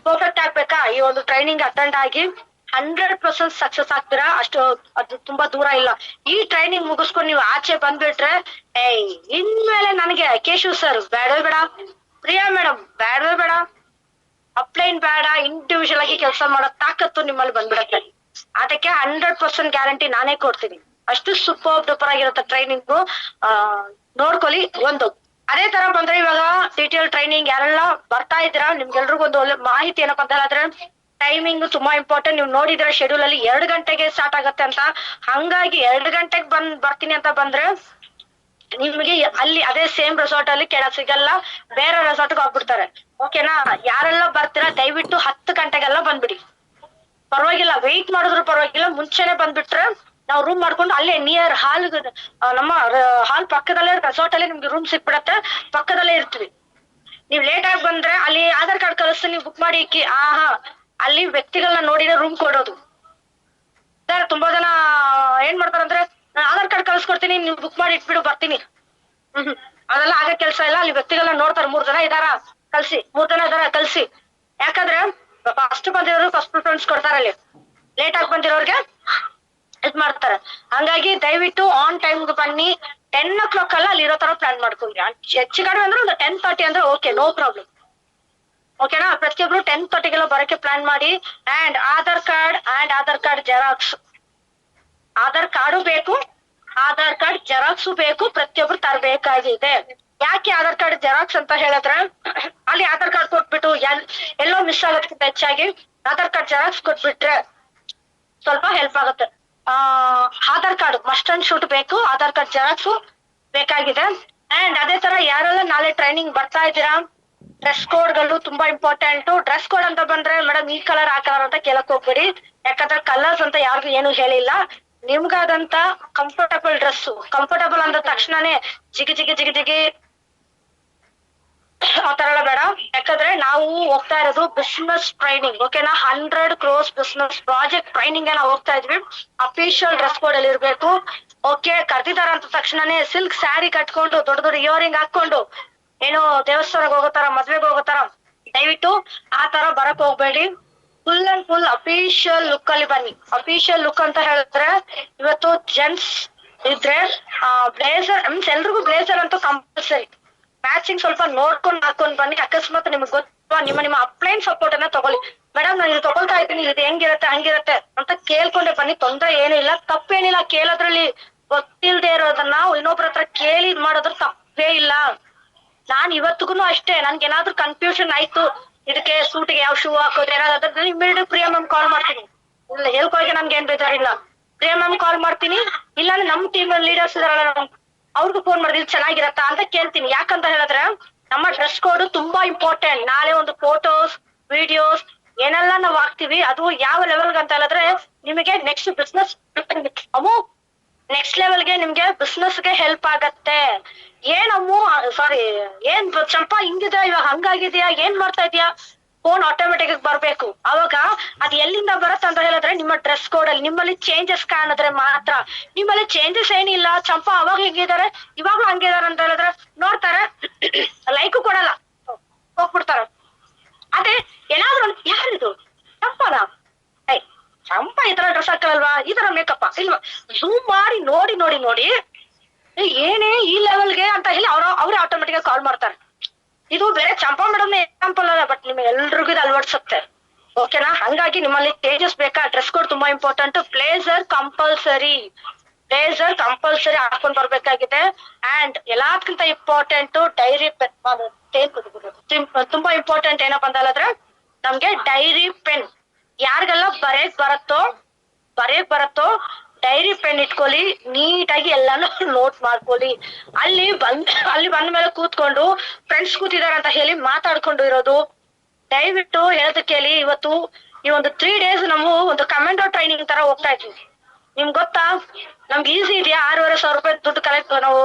ಪರ್ಫೆಕ್ಟ್ ಆಗ್ಬೇಕಾ ಈ ಒಂದು ಟ್ರೈನಿಂಗ್ ಅಟೆಂಡ್ ಆಗಿ 100% ಸಕ್ಸಸ್ ಆಗ್ತೀರಾ. ಅದು ತುಂಬಾ ದೂರ ಇಲ್ಲ. ಈ ಟ್ರೈನಿಂಗ್ ಮುಗಿಸ್ಕೊಂಡು ನೀವು ಆಚೆ ಬಂದ್ಬಿಟ್ರೆ ಇನ್ಮೇಲೆ ನನಗೆ ಕೇಶವ್ ಸರ್ ಬೇಡವೇ ಬೇಡ, ಪ್ರಿಯಾ ಮೇಡಮ್ ಬೇಡವೇ ಬೇಡ, ಅಪ್ಲೈನ್ ಬೇಡ, ಇಂಡಿವಿಜುವಲ್ ಆಗಿ ಕೆಲಸ ಮಾಡೋ ತಾಕತ್ತು ನಿಮ್ಮಲ್ಲಿ ಬಂದ್ಬಿಡತ್ತೆ. ಅದಕ್ಕೆ 100% ಗ್ಯಾರಂಟಿ ನಾನೇ ಕೊಡ್ತೀನಿ. ಅಷ್ಟು ಸೂಪರ್ ಡೂಪರ್ ಆಗಿರುತ್ತೆ ಟ್ರೈನಿಂಗು. ನೋಡ್ಕೊಳ್ಳಿ. ಅದೇ ತರ ಬಂದ್ರೆ ಇವಾಗ TTL ಟ್ರೈನಿಂಗ್ ಯಾರೆಲ್ಲ ಬರ್ತಾ ಇದ್ದೀರಾ, ನಿಮ್ಗೆಲ್ರಿಗೂ ಒಂದು ಒಳ್ಳೆ ಮಾಹಿತಿ ಏನಪ್ಪ ಅಂತ ಹೇಳಿದ್ರೆ, ಟೈಮಿಂಗ್ ತುಂಬಾ ಇಂಪಾರ್ಟೆಂಟ್. ನೀವು ನೋಡಿದ್ರೆ ಶೆಡ್ಯೂಲ್ ಅಲ್ಲಿ 2 ಗಂಟೆಗೆ ಸ್ಟಾರ್ಟ್ ಆಗತ್ತೆ ಅಂತ. ಹಂಗಾಗಿ 2 ಗಂಟೆಗೆ ಬರ್ತೀನಿ ಅಂತ ಬಂದ್ರೆ ನಿಮ್ಗೆ ಅಲ್ಲಿ ಅದೇ ಸೇಮ್ ರೆಸಾರ್ಟ್ ಅಲ್ಲಿ ಕೆಳಗ್ ಸಿಗಲ್ಲ, ಬೇರೆ ರೆಸಾರ್ಟ್ಗೆ ಹೋಗ್ಬಿಡ್ತಾರೆ. ಓಕೆನಾ? ಯಾರೆಲ್ಲ ಬರ್ತೀರಾ ದಯವಿಟ್ಟು 10 ಗಂಟೆಗೆಲ್ಲ ಬಂದ್ಬಿಡಿ. ಪರವಾಗಿಲ್ಲ, ವೆಯ್ಟ್ ಮಾಡಿದ್ರು ಪರವಾಗಿಲ್ಲ, ಮುಂಚೆನೆ ಬಂದ್ಬಿಟ್ರೆ ನಾವು ರೂಮ್ ಮಾಡ್ಕೊಂಡು ಅಲ್ಲೇ ನಿಯರ್ ನಮ್ಮ ಹಾಲ್ ಪಕ್ಕದಲ್ಲೇ ರೆಸಾರ್ಟ್ ಅಲ್ಲಿ ನಿಮ್ಗೆ ರೂಮ್ ಸಿಕ್ಬಿಡತ್ತೆ, ಪಕ್ಕದಲ್ಲೇ ಇರ್ತೀವಿ. ನೀವ್ ಲೇಟ್ ಆಗಿ ಬಂದ್ರೆ ಅಲ್ಲಿ ಆಧಾರ್ ಕಾರ್ಡ್ ಕಳಿಸ್ತೀನಿ, ನೀವು ಬುಕ್ ಮಾಡಿ ಇಕ್ಕಿ. ಅಲ್ಲಿ ವ್ಯಕ್ತಿಗಳನ್ನ ನೋಡಿದ್ರೆ ರೂಮ್ ಕೊಡೋದು. ಸರ್ ತುಂಬಾ ಜನ ಏನ್ ಮಾಡ್ತಾರಂದ್ರೆ, ನಾನು ಆಧಾರ್ ಕಾರ್ಡ್ ಕಳ್ಸ್ಕೊಡ್ತೀನಿ, ನೀವು ಬುಕ್ ಮಾಡಿ ಇಟ್ಬಿಡು ಬರ್ತೀನಿ. ಅದೆಲ್ಲ ಆಗ ಕೆಲ್ಸ ಇಲ್ಲ. ಅಲ್ಲಿ ವ್ಯಕ್ತಿಗಳನ್ನ ನೋಡ್ತಾರೆ, 3 ಜನ ಇದಾರ ಕಳ್ಸಿ, 3 ಜನ ಇದಾರ ಕಳ್ಸಿ. ಯಾಕಂದ್ರೆ ಫಸ್ಟ್ ಬಂದಿರೋರು ಫಸ್ಟ್ ಪ್ರಿಫರೆನ್ಸ್ ಕೊಡ್ತಾರೆ ಅಲ್ಲಿ. ಲೇಟ್ ಆಗಿ ಬಂದಿರೋರ್ಗೆ ಇದ್ ಮಾಡ್ತಾರೆ. ಹಂಗಾಗಿ ದಯವಿಟ್ಟು ಆನ್ ಟೈಮ್ ಬನ್ನಿ. 10 o'clock ಅಲ್ಲ ಅಲ್ಲಿ ಇರೋ ತರ ಪ್ಲಾನ್ ಮಾಡ್ಕೊಂಡ್ರಿ. ಹೆಚ್ಚು ಕಡಿಮೆ ಅಂದ್ರೆ ಒಂದು 10:30 ಅಂದ್ರೆ ಓಕೆ, ನೋ ಪ್ರಾಬ್ಲಮ್. ಓಕೆನಾ? ಪ್ರತಿಯೊಬ್ರು 10:30 ಬರಕ್ಕೆ ಪ್ಲಾನ್ ಮಾಡಿ. And Aadhaar card xerox, Aadhaar card ಬೇಕು, ಆಧಾರ್ ಕಾರ್ಡ್ ಜೆರಾಕ್ಸ್ ಬೇಕು, ಪ್ರತಿಯೊಬ್ರು ತರಬೇಕಾಗಿದೆ. ಯಾಕೆ ಆಧಾರ್ ಕಾರ್ಡ್ ಜೆರಾಕ್ಸ್ ಅಂತ ಹೇಳಿದ್ರೆ, ಅಲ್ಲಿ ಆಧಾರ್ ಕಾರ್ಡ್ ಕೊಟ್ಬಿಟ್ಟು ಎಲ್ಲೋ ಮಿಸ್ ಆಗೋದಕ್ಕಿಂತ ಹೆಚ್ಚಾಗಿ ಆಧಾರ್ ಕಾರ್ಡ್ ಜೆರಾಕ್ಸ್ ಕೊಟ್ಬಿಟ್ರೆ ಸ್ವಲ್ಪ ಹೆಲ್ಪ್ ಆಗುತ್ತೆ. Aadhaar card must and shoot ಬೇಕು, ಆಧಾರ್ ಕಾರ್ಡ್ ಜೆರಾಕ್ಸ್ ಬೇಕಾಗಿದೆ. ಅಂಡ್ ಅದೇ ತರ ಯಾರೆಲ್ಲ ನಾಳೆ ಟ್ರೈನಿಂಗ್ ಬರ್ತಾ ಇದ್ದೀರಾ, ಡ್ರೆಸ್ ಕೋಡ್ಗಳು ತುಂಬಾ ಇಂಪಾರ್ಟೆಂಟ್. ಡ್ರೆಸ್ ಕೋಡ್ ಅಂತ ಬಂದ್ರೆ ಮೇಡಮ್ ಈ ಕಲರ್ ಆ ಕಲರ್ ಅಂತ ಕೇಳಕ್ ಹೋಗ್ಬೇಡಿ, ಯಾಕಂದ್ರೆ ಕಲರ್ಸ್ ಅಂತ ಯಾರಿಗೂ ಏನು ಹೇಳಿಲ್ಲ. ನಿಮ್ಗಾದಂತ ಕಂಫರ್ಟಬಲ್ ಡ್ರೆಸ್, ಕಂಫರ್ಟಬಲ್ ಅಂದ ತಕ್ಷಣನೇ ಜಿಗಿ ಜಿಗಿ ಜಿಗಿ ಜಿಗಿ ಆ ತರ ಎಲ್ಲ ಬೇಡ. ಯಾಕಂದ್ರೆ ನಾವು ಹೋಗ್ತಾ ಇರೋದು ಬಿಸ್ನೆಸ್ ಟ್ರೈನಿಂಗ್, ಓಕೆನಾ? 100 crores ಬಿಸ್ನೆಸ್ ಪ್ರಾಜೆಕ್ಟ್ ಟ್ರೈನಿಂಗ್ ನಾವು ಹೋಗ್ತಾ ಇದ್ವಿ. ಅಫಿಷಿಯಲ್ ಡ್ರೆಸ್ ಕೋಡ್ ಅಲ್ಲಿ ಇರ್ಬೇಕು. ಓಕೆ, ಕರ್ದಿದಾರ ಅಂತ ತಕ್ಷಣನೇ ಸಿಲ್ಕ್ ಸ್ಯಾರಿ ಕಟ್ಕೊಂಡು ದೊಡ್ಡ ದೊಡ್ಡ ಇಯರಿಂಗ್ ಹಾಕೊಂಡು ಏನೋ ದೇವಸ್ಥಾನಕ್ಕೆ ಹೋಗೋತಾರ, ಮದ್ವೆಗೆ ಹೋಗೋತಾರ, ದಯವಿಟ್ಟು ಆ ತರ ಬರಕ್ ಹೋಗ್ಬೇಡಿ. Full and full official look ಅಲ್ಲಿ ಬನ್ನಿ. ಅಫಿಷಿಯಲ್ ಲುಕ್ ಅಂತ ಹೇಳಿದ್ರೆ ಇವತ್ತು ಜೆಂಟ್ಸ್ ಇದ್ರೆ ಬ್ಲೇಸರ್ ಮೀನ್ಸ್ ಎಲ್ರಿಗೂ ಬ್ಲೇಸರ್ ಅಂತೂ ಕಂಪಲ್ಸರಿ. ಮ್ಯಾಚಿಂಗ್ ಸ್ವಲ್ಪ ನೋಡ್ಕೊಂಡು ಹಾಕೊಂಡ್ ಬನ್ನಿ. ಅಕಸ್ಮಾತ್ ನಿಮ್ಗೆ ಗೊತ್ತಾ, ನಿಮ್ಮ ಅಪ್ಲೈನ್ ಸಪೋರ್ಟ್ ಅನ್ನ ತಗೊಳ್ಳಿ. ಮೇಡಮ್ ನಾನು ಇದು ತಗೊಳ್ತಾ ಇದ್ದೀನಿ, ಇದು ಹೆಂಗಿರತ್ತೆ ಹಂಗಿರತ್ತೆ ಅಂತ ಕೇಳ್ಕೊಂಡೆ ಬನ್ನಿ, ತೊಂದ್ರೆ ಏನೂ ಇಲ್ಲ, ತಪ್ಪೇನಿಲ್ಲ. ಕೇಳೋದ್ರಲ್ಲಿ ಗೊತ್ತಿಲ್ದೇ ಇರೋದನ್ನ ಇನ್ನೊಬ್ರ ಹತ್ರ ಕೇಳಿ ಮಾಡೋದ್ರ ತಪ್ಪೇ ಇಲ್ಲ. ನಾನ್ ಇವತ್ತಿಗೂ ಅಷ್ಟೇ, ನನ್ಗೆ ಏನಾದ್ರು ಕನ್ಫ್ಯೂಷನ್ ಆಯ್ತು, ಇದಕ್ಕೆ ಸೂಟ್ಗೆ ಯಾವ ಶೂ ಹಾಕೋದು ಏನಾದ್ರು ಇಮಿಡಿಯೇಟ್ ಪ್ರಿಯಾ ಮ್ಯಾಮ್ ಕಾಲ್ ಮಾಡ್ತೀನಿ. ಇಲ್ಲ ಹೇಳ್ಕೊಳಕ್ಕೆ ನನ್ಗೆ ಏನ್ ಬೇಜಾರಿಲ್ಲ, ಪ್ರಿಯಾ ಮ್ಯಾಮ್ ಕಾಲ್ ಮಾಡ್ತೀನಿ. ಇಲ್ಲಾಂದ್ರೆ ನಮ್ ಟೀಮ್ ಲೀಡರ್ಸ್ ಇದಾರಲ್ಲ, ಅವ್ರಿಗೂ ಫೋನ್ ಮಾಡಿದ್ರೆ ಚೆನ್ನಾಗಿರತ್ತಾ ಅಂತ ಕೇಳ್ತೀನಿ. ಯಾಕಂತ ಹೇಳಿದ್ರೆ ನಮ್ಮ ಡ್ರೆಸ್ ಕೋಡ್ ತುಂಬಾ ಇಂಪಾರ್ಟೆಂಟ್. ನಾಳೆ ಒಂದು ಫೋಟೋಸ್ ವಿಡಿಯೋಸ್ ಏನೆಲ್ಲ ನಾವ್ ಹಾಕ್ತಿವಿ, ಅದು ಯಾವ ಲೆವೆಲ್ಗೆ ಅಂತ ಹೇಳಿದ್ರೆ ನಿಮಗೆ ನೆಕ್ಸ್ಟ್ ಬಿಸ್ನೆಸ್ ನೆಕ್ಸ್ಟ್ ಲೆವೆಲ್ಗೆ ನಿಮ್ಗೆ ಬಿಸ್ನೆಸ್ಗೆ ಹೆಲ್ಪ್ ಆಗತ್ತೆ. ಏನಮ್ಮು ಸಾರಿ ಏನ್ ಚಂಪಾ ಹಿಂಗಿದೆ, ಇವಾಗ ಹಂಗಾಗಿದ್ಯಾ, ಏನ್ ಮಾಡ್ತಾ ಇದೀಯಾ, ಫೋನ್ ಆಟೋಮೆಟಿಕ್ ಬರ್ಬೇಕು. ಅವಾಗ ಅದ್ ಎಲ್ಲಿಂದ ಬರತ್ತ ಅಂತ ಹೇಳಿದ್ರೆ ನಿಮ್ಮ ಡ್ರೆಸ್ ಕೋಡ್ ಅಲ್ಲಿ ನಿಮ್ಮಲ್ಲಿ ಚೇಂಜಸ್ ಕಾಣಿದ್ರೆ ಮಾತ್ರ. ನಿಮ್ಮಲ್ಲಿ ಚೇಂಜಸ್ ಏನಿಲ್ಲ, ಚಂಪಾ ಅವಾಗ ಹೆಂಗಿದ್ದಾರೆ ಇವಾಗ್ಲೂ ಹಂಗಿದಾರೆ ಅಂತ ಹೇಳಿದ್ರೆ ನೋಡ್ತಾರೆ, ಲೈಕು ಕೊಡಲ್ಲ, ಹೋಗ್ಬಿಡ್ತಾರ. ಅದೇ ಏನಾದ್ರು ಯಾರಿದು ಚಂಪಾನ, ಚಂಪಾ ಈ ತರ ಡ್ರೆಸ್ ಹಾಕಲ್ವಾ, ಈ ತರ ಮೇಕಪ್ ಇಲ್ವಾ, ಝೂಮ್ ಮಾಡಿ ನೋಡಿ ನೋಡಿ ನೋಡಿ ಏನೇ ಈ ಲೆವೆಲ್ಗೆ ಅಂತ ಹೇಳಿ ಅವ್ರೇ ಆಟೋಮೆಟಿಕ್ ಆಗಿ ಕಾಲ್ ಮಾಡ್ತಾರೆ. ಇದು ಬೇರೆ ಚಂಪಾ ಮೇಡಮ್ ಎಕ್ಸಾಂಪಲ್ ಅಲ್ಲ, ಬಟ್ ನಿಮ್ಗೆ ಎಲ್ರಿಗೂ ಇದು ಅಳವಡಿಸುತ್ತೆ. ಓಕೆನಾ? ಹಂಗಾಗಿ ನಿಮ್ಮಲ್ಲಿ ಚೇಂಜಸ್ ಬೇಕಾ, ಡ್ರೆಸ್ ಕೋಡ್ ತುಂಬಾ ಇಂಪಾರ್ಟೆಂಟ್. ಬ್ಲೇಸರ್ ಕಂಪಲ್ಸರಿ ಹಾಕೊಂಡ್ ಬರ್ಬೇಕಾಗಿದೆ. ಅಂಡ್ ಎಲ್ಲದಕ್ಕಿಂತ ಇಂಪಾರ್ಟೆಂಟ್ ಡೈರಿ ಪೆನ್, ತುಂಬಾ ಇಂಪಾರ್ಟೆಂಟ್. ಏನಪ್ಪಾ ಅಂತ ಹೇಳಿದ್ರೆ ನಮ್ಗೆ ಡೈರಿ ಪೆನ್, ಯಾರಿಗೆಲ್ಲ ಬರೆಯಕ್ ಬರತ್ತೋ ಡೈರಿ ಪೆನ್ ಇಟ್ಕೊಳ್ಳಿ, ನೀಟಾಗಿ ಎಲ್ಲಾನು ನೋಟ್ ಮಾಡ್ಕೊಳ್ಳಿ. ಅಲ್ಲಿ ಬಂದ ಮೇಲೆ ಕೂತ್ಕೊಂಡು ಫ್ರೆಂಡ್ಸ್ ಕೂತಿದಾರ ಅಂತ ಹೇಳಿ ಮಾತಾಡ್ಕೊಂಡು ಇರೋದು ದಯವಿಟ್ಟು ಹೇಳೋದ್ ಕೇಳಿ. ಇವತ್ತು ಈ ಒಂದು 3 days ನಾವು ಒಂದು ಕಮಾಂಡೋ ಟ್ರೈನಿಂಗ್ ತರ ಹೋಗ್ತಾ ಇದ್ವಿ. ನಿಮ್ಗೆ ಗೊತ್ತಾ, ನಮ್ಗೆ ಈಸಿ ಇದೆಯಾ 6,500 ರೂಪಾಯಿ ದುಡ್ಡು ಕಲೆಕ್ಟ್ ನಾವು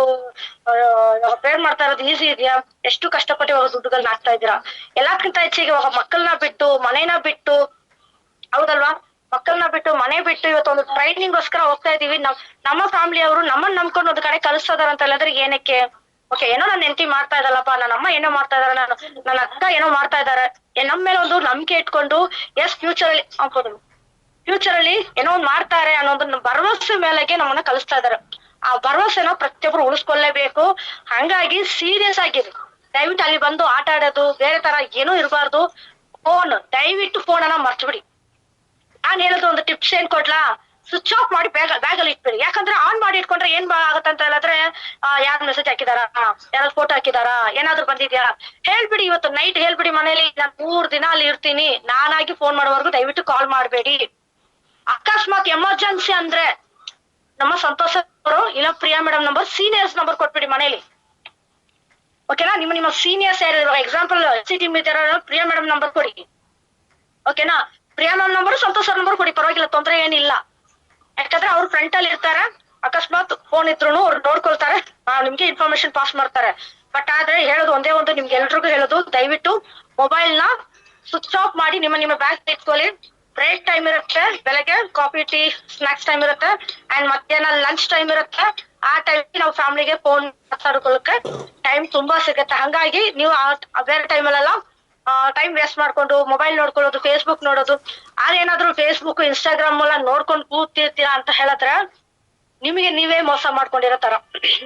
ಪೇಡ್ ಮಾಡ್ತಾ ಇರೋದು ಈಸಿ ಇದೆಯಾ? ಎಷ್ಟು ಕಷ್ಟಪಟ್ಟು ಇವಾಗ ದುಡ್ಡುಗಳನ್ನ ಹಾಕ್ತಾ ಇದ್ದೀರಾ. ಎಲ್ಲದಕ್ಕಿಂತ ಹೆಚ್ಚಿಗೆ ಇವಾಗ ಮಕ್ಕಳನ್ನ ಬಿಟ್ಟು ಮನೇನ ಬಿಟ್ಟು, ಹೌದಲ್ವಾ, ಮಕ್ಕಳನ್ನ ಬಿಟ್ಟು ಮನೆ ಬಿಟ್ಟು ಇವತ್ತು ಒಂದು ಟ್ರೈನಿಂಗ್ ಗೋಸ್ಕರ ಹೋಗ್ತಾ ಇದೀವಿ. ನಮ್ಮ ಫ್ಯಾಮಿಲಿ ಅವರು ನಮ್ಮನ್ನ ನಂಬ್ಕೊಂಡು ಒಂದು ಕಡೆ ಕಲಿಸ್ತಾ ಅಂತ ಹೇಳಿದ್ರೆ ಏನಕ್ಕೆ? ಓಕೆ, ಏನೋ ನನ್ನ ಹೆಂಡತಿ ಮಾಡ್ತಾ ಇದ್ದಲ್ಲಪ್ಪ, ನನ್ನ ಅಮ್ಮ ಏನೋ ಮಾಡ್ತಾ ಇದಾರೆ, ನನ್ನ ಅಕ್ಕ ಏನೋ ಮಾಡ್ತಾ ಇದಾರೆ, ನಮ್ಮ ಮೇಲೆ ಒಂದು ನಂಬಿಕೆ ಇಟ್ಕೊಂಡು ಎಸ್ ಫ್ಯೂಚರ್ ಅಲ್ಲಿ ಏನೋ ಒಂದ್ ಮಾಡ್ತಾರೆ ಅನ್ನೋದನ್ನ ಭರವಸೆ ಮೇಲೆಗೆ ನಮ್ಮನ್ನ ಕಲಿಸ್ತಾ ಇದಾರೆ. ಆ ಭರವಸೆನ ಪ್ರತಿಯೊಬ್ರು ಉಳಿಸ್ಕೊಳ್ಳೇಬೇಕು. ಹಂಗಾಗಿ ಸೀರಿಯಸ್ ಆಗಿರಿ. ದಯವಿಟ್ಟು ಅಲ್ಲಿ ಬಂದು ಆಟ ಆಡೋದು ಬೇರೆ ತರ ಏನೂ ಇರಬಾರ್ದು. ದಯವಿಟ್ಟು ಫೋನ್ ಅನ್ನ ಮರ್ತ್ಬಿಡಿ. ನಾನ್ ಹೇಳೋದು ಒಂದು ಟಿಪ್ಸ್ ಏನ್ ಕೊಡ್ಲಾ, ಸ್ವಿಚ್ ಆಫ್ ಮಾಡಿ ಬ್ಯಾಗಲ್ಲಿ ಇಟ್ಬಿಡಿ. ಯಾಕಂದ್ರೆ ಆನ್ ಮಾಡಿ ಇಟ್ಕೊಂಡ್ರೆ ಏನ್ ಆಗತ್ತಂತ ಹೇಳಿದ್ರೆ ಯಾರು ಮೆಸೇಜ್ ಹಾಕಿದಾರ, ಯಾರು ಫೋಟೋ ಹಾಕಿದಾರ, ಏನಾದ್ರು ಬಂದಿದ್ಯಾ ಹೇಳ್ಬಿಡಿ. ಇವತ್ತು ನೈಟ್ ಹೇಳ್ಬಿಡಿ ಮನೇಲಿ, ನಾನ್ 3 ದಿನ ಅಲ್ಲಿ ಇರ್ತೀನಿ, ನಾನಾಗಿ ಫೋನ್ ಮಾಡೋವರೆಗೂ ದಯವಿಟ್ಟು ಕಾಲ್ ಮಾಡ್ಬೇಡಿ. ಅಕಸ್ಮಾತ್ ಎಮರ್ಜೆನ್ಸಿ ಅಂದ್ರೆ ನಮ್ಮ ಸಂತೋಷ ಅವರು ಇಲ್ಲ Priya madam number, seniors number ಕೊಟ್ಬಿಡಿ ಮನೇಲಿ. ಓಕೆನಾ? ನಿಮ್ಮ ಸೀನಿಯರ್ಸ್ ಯಾರು ಎಕ್ಸಾಂಪಲ್ ಟೀಮ್ ಇದ್ದಾರ, ಪ್ರಿಯಾ ಮೇಡಮ್ ನಂಬರ್ ಕೊಡಿ. ಓಕೆನಾ? Priya ma'am number, Santosh number ಕೊಡಿ, ಪರವಾಗಿಲ್ಲ, ತೊಂದ್ರೆ ಏನಿಲ್ಲ. ಯಾಕಂದ್ರೆ ಅವ್ರು ಫ್ರಂಟ್ ಅಲ್ಲಿ ಇರ್ತಾರೆ, ಅಕಸ್ಮಾತ್ ಫೋನ್ ಇದ್ರು ಅವ್ರು ನೋಡ್ಕೊಳ್ತಾರೆ, ನಿಮ್ಗೆ ಇನ್ಫಾರ್ಮೇಶನ್ ಪಾಸ್ ಮಾಡ್ತಾರೆ. ಬಟ್ ಆದ್ರೆ ಹೇಳೋದು ಒಂದೇ ಒಂದು, ನಿಮ್ಗೆ ಎಲ್ರಿಗೂ ಹೇಳೋದು, ದಯವಿಟ್ಟು ಮೊಬೈಲ್ ನ ಸ್ವಿಚ್ ಆಫ್ ಮಾಡಿ ನಿಮ್ಮ ಬ್ಯಾಗ್ ಇಟ್ಕೊಳ್ಳಿ. ಬ್ರೇಕ್ ಟೈಮ್ ಇರುತ್ತೆ, ಬೆಳಗ್ಗೆ ಕಾಫಿ ಟೀ ಸ್ನಾಕ್ಸ್ ಟೈಮ್ ಇರುತ್ತೆ, ಅಂಡ್ ಮಧ್ಯಾಹ್ನ ಲಂಚ್ ಟೈಮ್ ಇರುತ್ತೆ. ಆ ಟೈಮ್ ನಾವು ಫ್ಯಾಮಿಲಿಗೆ ಫೋನ್ ಮಾತಾಡ್ಕೊಳ್ಳಕ್ಕೆ ಟೈಮ್ ತುಂಬಾ ಸಿಗುತ್ತೆ. ಹಂಗಾಗಿ ನೀವು ಬೇರೆ ಟೈಮಲ್ಲೆಲ್ಲ ಟೈಮ್ ವೇಸ್ಟ್ ಮಾಡ್ಕೊಂಡು ಮೊಬೈಲ್ ನೋಡ್ಕೊಳ್ಳೋದು, ಫೇಸ್ಬುಕ್ ನೋಡೋದು, ಅದೇನಾದ್ರೂ ಫೇಸ್ಬುಕ್ ಇನ್ಸ್ಟಾಗ್ರಾಮ್ ಎಲ್ಲ ನೋಡ್ಕೊಂಡು ಕೂತಿರ್ತೀರಾ ಅಂತ ಹೇಳಿದ್ರೆ ನಿಮಗೆ ನೀವೇ ಮೋಸ ಮಾಡ್ಕೊಂಡಿರೋ ತರ.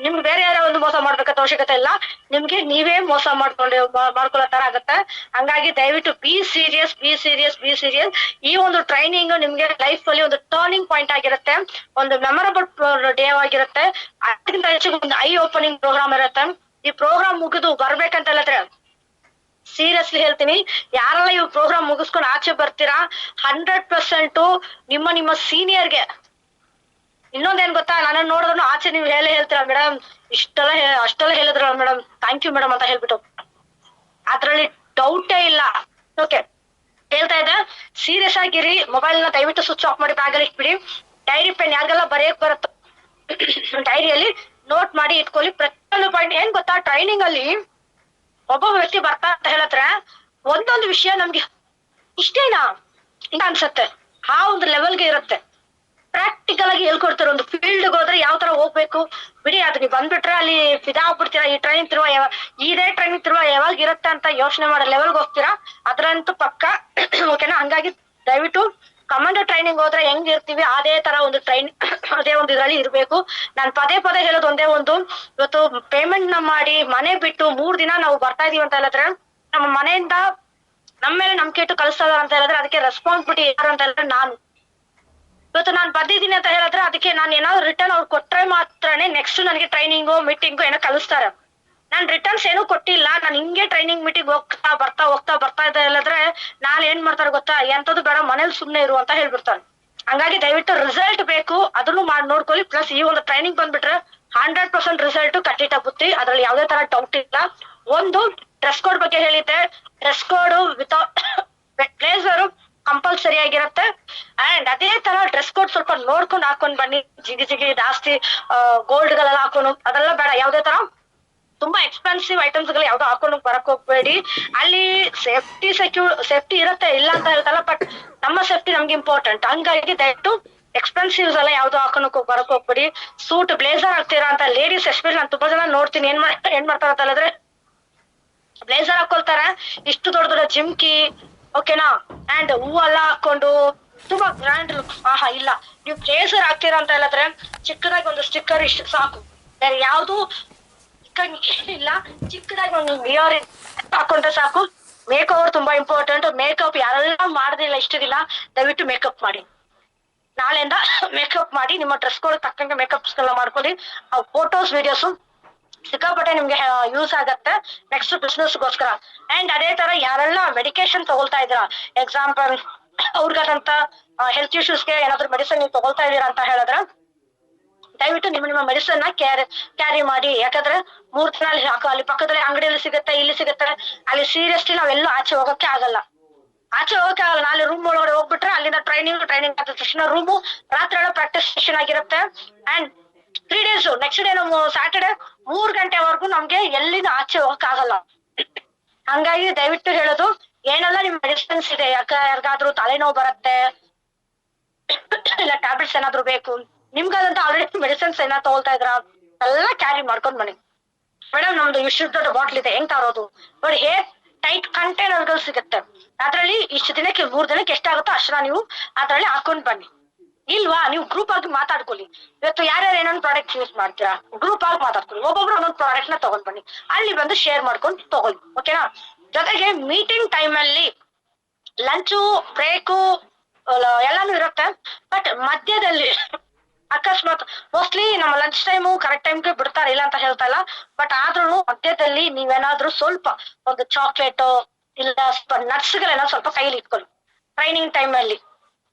ನಿಮ್ಗೆ ಬೇರೆ ಯಾರೋ ಒಂದು ಮೋಸ ಮಾಡ್ಬೇಕಂತ ಅವಶ್ಯಕತೆ ಇಲ್ಲ, ನಿಮ್ಗೆ ನೀವೇ ಮೋಸ ಮಾಡ್ಕೊಳ್ಳೋ ತರ ಆಗತ್ತೆ. ಹಂಗಾಗಿ ದಯವಿಟ್ಟು be serious, be serious, be serious. ಈ ಒಂದು ಟ್ರೈನಿಂಗ್ ನಿಮ್ಗೆ ಲೈಫ್ ಅಲ್ಲಿ ಒಂದು ಟರ್ನಿಂಗ್ ಪಾಯಿಂಟ್ ಆಗಿರುತ್ತೆ, ಒಂದು ಮೆಮೊರಬಲ್ ಡೇ ಆಗಿರುತ್ತೆ. ಅದಕ್ಕಿಂತ ಹೆಚ್ಚಿಗೆ ಒಂದು ಐ ಓಪನಿಂಗ್ ಪ್ರೋಗ್ರಾಮ್ ಇರುತ್ತೆ. ಈ ಪ್ರೋಗ್ರಾಮ್ ಮುಗಿದು ಬರ್ಬೇಕಂತ ಹೇಳಿದ್ರೆ ಸೀರಿಯಸ್ಲಿ ಹೇಳ್ತೀನಿ, ಯಾರೆಲ್ಲ ಇವ್ ಪ್ರೋಗ್ರಾಮ್ ಮುಗಿಸ್ಕೊಂಡು ಆಚೆ ಬರ್ತೀರಾ 100% ನಿಮ್ಮ ಸೀನಿಯರ್ಗೆ ಇನ್ನೊಂದೇನ್ ಗೊತ್ತಾ, ನನ್ನ ನೋಡಿದ್ರು ಆಚೆ ನೀವು ಹೇಳ್ತೀರಾ ಮೇಡಮ್ ಅಷ್ಟೆಲ್ಲ ಹೇಳಿದ್ರ ಮೇಡಮ್, ಥ್ಯಾಂಕ್ ಯು ಮೇಡಮ್ ಅಂತ ಹೇಳ್ಬಿಟ್ಟು, ಅದ್ರಲ್ಲಿ ಡೌಟೇ ಇಲ್ಲ. ಓಕೆ, ಹೇಳ್ತಾ ಇದ್ದೆ, ಸೀರಿಯಸ್ ಆಗಿರಿ. ಮೊಬೈಲ್ ನ ದಯವಿಟ್ಟು ಸ್ವಿಚ್ ಆಫ್ ಮಾಡಿ ಬ್ಯಾಗಲ್ಲಿ ಇಟ್ಬಿಡಿ. ಡೈರಿ ಪೆನ್ ಯಾರಿಗೆಲ್ಲ ಬರೆಯಕ್ ಬರುತ್ತೋ ಡೈರಿಯಲ್ಲಿ ನೋಟ್ ಮಾಡಿ ಇಟ್ಕೊಳ್ಳಿ ಪ್ರತಿಯೊಂದು ಪಾಯಿಂಟ್. ಏನ್ ಗೊತ್ತಾ, ಟ್ರೈನಿಂಗ್ ಅಲ್ಲಿ ಒಬ್ಬ ವ್ಯಕ್ತಿ ಬರ್ತಾ ಅಂತ ಹೇಳಿದ್ರೆ ಒಂದೊಂದು ವಿಷಯ ನಮ್ಗೆ ಇಷ್ಟೇನಾ ಅಂತ ಅನ್ಸತ್ತೆ, ಆ ಒಂದು ಲೆವೆಲ್ಗೆ ಇರುತ್ತೆ. ಪ್ರಾಕ್ಟಿಕಲ್ ಆಗಿ ಹೇಳ್ಕೊಡ್ತಾರೆ. ಒಂದು ಫೀಲ್ಡ್ ಹೋದ್ರೆ ಯಾವ ತರ ಹೋಗ್ಬೇಕು ಬಿಡಿ, ಅದು ನೀವು ಬಂದ್ಬಿಟ್ರೆ ಅಲ್ಲಿ ಫಿದಾ ಆಗ್ಬಿಡ್ತೀರಾ. ಈ ಟ್ರೈನಿಂಗ್ ತಿರುವ ಇದೇ ಟ್ರೈನಿಂಗ್ ತಿರುವ ಯಾವಾಗ ಇರುತ್ತೆ ಅಂತ ಯೋಚನೆ ಮಾಡೋ ಲೆವೆಲ್ಗೆ ಹೋಗ್ತೀರಾ, ಅದ್ರಂತೂ ಪಕ್ಕ. ಓಕೆನಾ, ಹಂಗಾಗಿ ದಯವಿಟ್ಟು ಕಮಾಂಡೋ ಟ್ರೈನಿಂಗ್ ಹೋದ್ರೆ ಹೆಂಗ್ ಇರ್ತೀವಿ ಅದೇ ತರ ಒಂದು ಅದೇ ಒಂದು ಇದ್ರಲ್ಲಿ ಇರ್ಬೇಕು. ನಾನ್ ಪದೇ ಹೇಳೋದು ಒಂದೇ ಒಂದು, ಇವತ್ತು ಪೇಮೆಂಟ್ ನ ಮಾಡಿ ಮನೆ ಬಿಟ್ಟು 3 ದಿನ ನಾವು ಬರ್ತಾ ಇದೀವಿ ಅಂತ ಹೇಳಿದ್ರೆ ನಮ್ಮ ಮನೆಯಿಂದ ನಮ್ಮ ಮೇಲೆ ನಂಬಿಕೆ ಇಟ್ಟು ಕಳಿಸ್ತಾ ಇದಾರೆ ಅಂತ ಹೇಳಿದ್ರೆ ಅದಕ್ಕೆ ರೆಸ್ಪಾನ್ಸಿಬಿಲಿಟಿ ಯಾರು ಅಂತ ಹೇಳಿದ್ರೆ ನಾನು. ಇವತ್ತು ನಾನು ಬರ್ದಿದ್ದೀನಿ ಅಂತ ಹೇಳಿದ್ರೆ ಅದಕ್ಕೆ ನಾನು ಏನಾದ್ರು ರಿಟರ್ನ್ ಅವ್ರು ಕೊಟ್ರೆ ಮಾತ್ರನೇ ನೆಕ್ಸ್ಟ್ ನನಗೆ ಟ್ರೈನಿಂಗು ಮೀಟಿಂಗು ಏನೋ ಕಳಿಸ್ತಾರೆ. ನಾನ್ ರಿಟರ್ನ್ಸ್ ಏನೂ ಕೊಟ್ಟಿಲ್ಲ, ನಾನು ಹಿಂಗೆ ಟ್ರೈನಿಂಗ್ ಮೀಟಿಂಗ್ ಹೋಗ್ತಾ ಇದೆ ಹೇಳಿದ್ರೆ ನಾಳೆ ಏನ್ ಮಾಡ್ತಾರೆ ಗೊತ್ತಾ, ಎಂತದ್ದು ಬೇಡ ಮನೇಲಿ ಸುಮ್ನೆ ಇರು ಅಂತ ಹೇಳ್ಬಿಡ್ತಾರೆ. ಹಂಗಾಗಿ ದಯವಿಟ್ಟು ರಿಸಲ್ಟ್ ಬೇಕು, ಅದನ್ನು ಮಾಡಿ ನೋಡ್ಕೊಳ್ಳಿ. ಪ್ಲಸ್ ಈ ಒಂದು ಟ್ರೈನಿಂಗ್ ಬಂದ್ಬಿಟ್ರೆ 100% ರಿಸಲ್ಟ್ ಕಟ್ಟಿಟ ಬುತ್ತಿ, ಅದ್ರಲ್ಲಿ ಯಾವ್ದೇ ತರ ಡೌಟ್ ಇಲ್ಲ. ಒಂದು ಡ್ರೆಸ್ ಕೋಡ್ ಬಗ್ಗೆ ಹೇಳಿದ್ದೆ, dress code without blazer compulsory ಆಗಿರುತ್ತೆ. ಅಂಡ್ ಅದೇ ತರ ಡ್ರೆಸ್ ಕೋಡ್ ಸ್ವಲ್ಪ ನೋಡ್ಕೊಂಡು ಹಾಕೊಂಡ್ ಬನ್ನಿ. ಜಿಗಿ ಜಾಸ್ತಿ ಗೋಲ್ಡ್ ಗಳೆಲ್ಲ ಹಾಕೊಂಡು ಅದೆಲ್ಲ ಬೇಡ. ಯಾವ್ದೇ ತರ ತುಂಬಾ ಎಕ್ಸ್ಪೆನ್ಸಿವ್ ಐಟಮ್ಸ್ ಗಳು ಯಾವ್ದೋ ಹಾಕೊಂಡು ಬರಕ್ ಹೋಗ್ಬೇಡಿ. ಅಲ್ಲಿ ಸೇಫ್ಟಿ ಇರುತ್ತೆ, ಇಲ್ಲ ಅಂತ ಹೇಳ್ತಲ್ಲ, ಬಟ್ ನಮ್ಮ ಸೇಫ್ಟಿ ನಮ್ಗೆ ಇಂಪಾರ್ಟೆಂಟ್. ಹಂಗಾಗಿ ದಯವಿಟ್ಟು ಎಕ್ಸ್ಪೆನ್ಸಿವ್ಸ್ ಎಲ್ಲ ಯಾವ್ದೋ ಹಾಕೊಂಡು ಬರಕ್ ಹೋಗ್ಬೇಡಿ. ಸೂಟ್ ಬ್ಲೇಸರ್ ಹಾಕ್ತೀರಾ ಅಂತ ಲೇಡೀಸ್ ಎಸ್ಪೆಷಲಿ ನಾನು ತುಂಬಾ ಜನ ನೋಡ್ತೀನಿ, ಏನ್ ಮಾಡ್ತಾರ ಅಂತ ಹೇಳಿದ್ರೆ ಬ್ಲೇಸರ್ ಹಾಕೊಳ್ತಾರೆ, ಇಷ್ಟು ದೊಡ್ಡ ಜಿಮ್ಕಿ, ಓಕೆನಾ, ಅಂಡ್ ಹೂವೆಲ್ಲ ಹಾಕೊಂಡು ತುಂಬಾ ಗ್ರ್ಯಾಂಡ್ ಲುಕ್. ಇಲ್ಲ, ನೀವು ಬ್ಲೇಸರ್ ಹಾಕ್ತೀರಾ ಅಂತ ಹೇಳಿದ್ರೆ ಚಿಕ್ಕದಾಗಿ ಒಂದು ಸ್ಟಿಕ್ಕರ್ ಇಷ್ಟು ಸಾಕು, ಬೇರೆ ಯಾವ್ದು ಇಲ್ಲ. ಚಿಕ್ಕದಾಗಿ ಒಂದು ಮಿರರ್ ಹಾಕೊಂಡ್ರೆ ಸಾಕು. ಮೇಕಪ್ ತುಂಬಾ ಇಂಪಾರ್ಟೆಂಟ್. ಮೇಕಪ್ ಯಾರೆಲ್ಲ ಮಾಡೋದಿಲ್ಲ ಇಷ್ಟು ದಿನ, ದಯವಿಟ್ಟು ಮೇಕಪ್ ಮಾಡಿ. ನಾಳೆಯಿಂದ ಮೇಕಪ್ ಮಾಡಿ, ನಿಮ್ಮ ಡ್ರೆಸ್ ಕೋಡ್ ತಕ್ಕಂಗೆ ಮೇಕಪ್ಸ್ ಎಲ್ಲ ಮಾಡ್ಕೊಳ್ಳಿ. ಫೋಟೋಸ್ ವಿಡಿಯೋಸ್ ಸಿಕ್ಕಾಪಟ್ಟೆ ನಿಮ್ಗೆ ಯೂಸ್ ಆಗತ್ತೆ ನೆಕ್ಸ್ಟ್ ಬಿಸ್ನೆಸ್ಗೋಸ್ಕರ. ಅಂಡ್ ಅದೇ ತರ ಯಾರೆಲ್ಲ ಮೆಡಿಕೇಶನ್ ತಗೊಳ್ತಾ ಇದ್ದೀರಾ, ಎಕ್ಸಾಂಪಲ್ ಅವ್ರಿಗಂತ ಹೆಲ್ತ್ ಇಶ್ಯೂಸ್ಗೆ ಏನಾದ್ರು ಮೆಡಿಸಿನ್ ನೀವು ತಗೊಳ್ತಾ ಇದ್ದೀರಾ ಅಂತ ಹೇಳಿದ್ರೆ ದಯವಿಟ್ಟು ನಿಮ್ಮ ಮೆಡಿಸಿನ್ ನ ಕ್ಯಾರಿ ಮಾಡಿ. ಯಾಕಂದ್ರೆ 3 ದಿನ ಅಲ್ಲಿ ಪಕ್ಕದಲ್ಲಿ ಅಂಗಡಿಯಲ್ಲಿ ಸಿಗುತ್ತೆ, ಇಲ್ಲಿ ಸಿಗುತ್ತೆ. ಅಲ್ಲಿ ಸೀರಿಯಸ್ಲಿ ನಾವೆಲ್ಲೂ ಆಚೆ ಹೋಗಕ್ಕೆ ಆಗಲ್ಲ. ನಾಳೆ ರೂಮ್ ಒಳಗಡೆ ಹೋಗ್ಬಿಟ್ರೆ ಅಲ್ಲಿಂದ ಟ್ರೈನಿಂಗ್ ಆದ ತಕ್ಷಣ ರೂಮು, ರಾತ್ರಿ ಎಲ್ಲ ಪ್ರಾಕ್ಟೀಸ್ ಸೆಷನ್ ಆಗಿರುತ್ತೆ. ಅಂಡ್ 3 days ನೆಕ್ಸ್ಟ್ ಡೇ ನಾವು ಸ್ಯಾಟರ್ಡೆ 3 ಗಂಟೆವರೆಗೂ ನಮ್ಗೆ ಎಲ್ಲಿಂದ ಆಚೆ ಹೋಗಕ್ ಆಗಲ್ಲ. ಹಂಗಾಗಿ ದಯವಿಟ್ಟು ಹೇಳೋದು, ಏನೆಲ್ಲ ನಿಮ್ ಮೆಡಿಸಿನ್ಸ್ ಇದೆ, ಯಾರಿಗಾದ್ರೂ ತಲೆನೋವು ಬರುತ್ತೆ ಇಲ್ಲ ಟ್ಯಾಬ್ಲೆಟ್ಸ್ ಏನಾದ್ರು ಬೇಕು, ನಿಮ್ಗದಂತ ಆಲ್ರೆಡಿ ಮೆಡಿಸಿನ್ಸ್ ಏನಾದ್ರು ತಗೊಳ್ತಾ ಇದ್ರ ಎಲ್ಲ ಕ್ಯಾರಿ ಮಾಡ್ಕೊಂಡ್ ಬನ್ನಿ. ಮೇಡಮ್ ನಮ್ದು ಇಷ್ಟು ದೊಡ್ಡ ಬಾಟ್ಲ್ ಇದೆ, ಹೆಂಗ್ ತರೋದು ನೋಡಿ, ಟೈಟ್ ಕಂಟೈನರ್ ಗಳು ಸಿಗುತ್ತೆ. ಅದ್ರಲ್ಲಿ ಇಷ್ಟು ದಿನಕ್ಕೆ 3 ದಿನಕ್ಕೆ ಎಷ್ಟಾಗುತ್ತೋ ಅಷ್ಟನ್ನ ನೀವು ಅದ್ರಲ್ಲಿ ಹಾಕೊಂಡ್ ಬನ್ನಿ. ಇಲ್ವಾ, ನೀವು ಗ್ರೂಪ್ ಆಗಿ ಮಾತಾಡ್ಕೊಳ್ಳಿ. ಇವತ್ತು ಯಾರ್ಯಾರು ಏನೊಂದು ಪ್ರಾಡಕ್ಟ್ ಯೂಸ್ ಮಾಡ್ತೀರಾ, ಗ್ರೂಪ್ ಆಗಿ ಮಾತಾಡ್ಕೊಳ್ಳಿ. ಒಬ್ಬೊಬ್ರು ಒಂದೊಂದು ಪ್ರಾಡಕ್ಟ್ ನ ತಗೊಂಡ್ ಬನ್ನಿ, ಅಲ್ಲಿ ಬಂದು ಶೇರ್ ಮಾಡ್ಕೊಂಡು ತಗೊಳ್ಳಿ. ಓಕೆನಾ. ಜೊತೆಗೆ ಮೀಟಿಂಗ್ ಟೈಮ್ ಅಲ್ಲಿ ಲಂಚು ಬ್ರೇಕು ಎಲ್ಲಾನು ಇರುತ್ತೆ, ಬಟ್ ಮಧ್ಯದಲ್ಲಿ ಅಕಸ್ಮಾತ್ ಮೋಸ್ಟ್ಲಿ ನಮ್ಮ ಲಂಚ್ ಟೈಮು ಕರೆಕ್ಟ್ ಟೈಮ್ಗೆ ಬಿಡ್ತಾರೆ, ಇಲ್ಲ ಅಂತ ಹೇಳ್ತಾ ಇಲ್ಲ, ಬಟ್ ಆದ್ರೂ ಮಧ್ಯದಲ್ಲಿ ನೀವೇನಾದ್ರೂ ಸ್ವಲ್ಪ ಒಂದು ಚಾಕ್ಲೇಟ್ ಇಲ್ಲ ಸ್ವಲ್ಪ ನಟ್ಸ್ ಗಳನ್ನ ಸ್ವಲ್ಪ ಕೈಲಿ ಇಟ್ಕೊಳ್ಳಿ. ಟ್ರೈನಿಂಗ್ ಟೈಮ್ ಅಲ್ಲಿ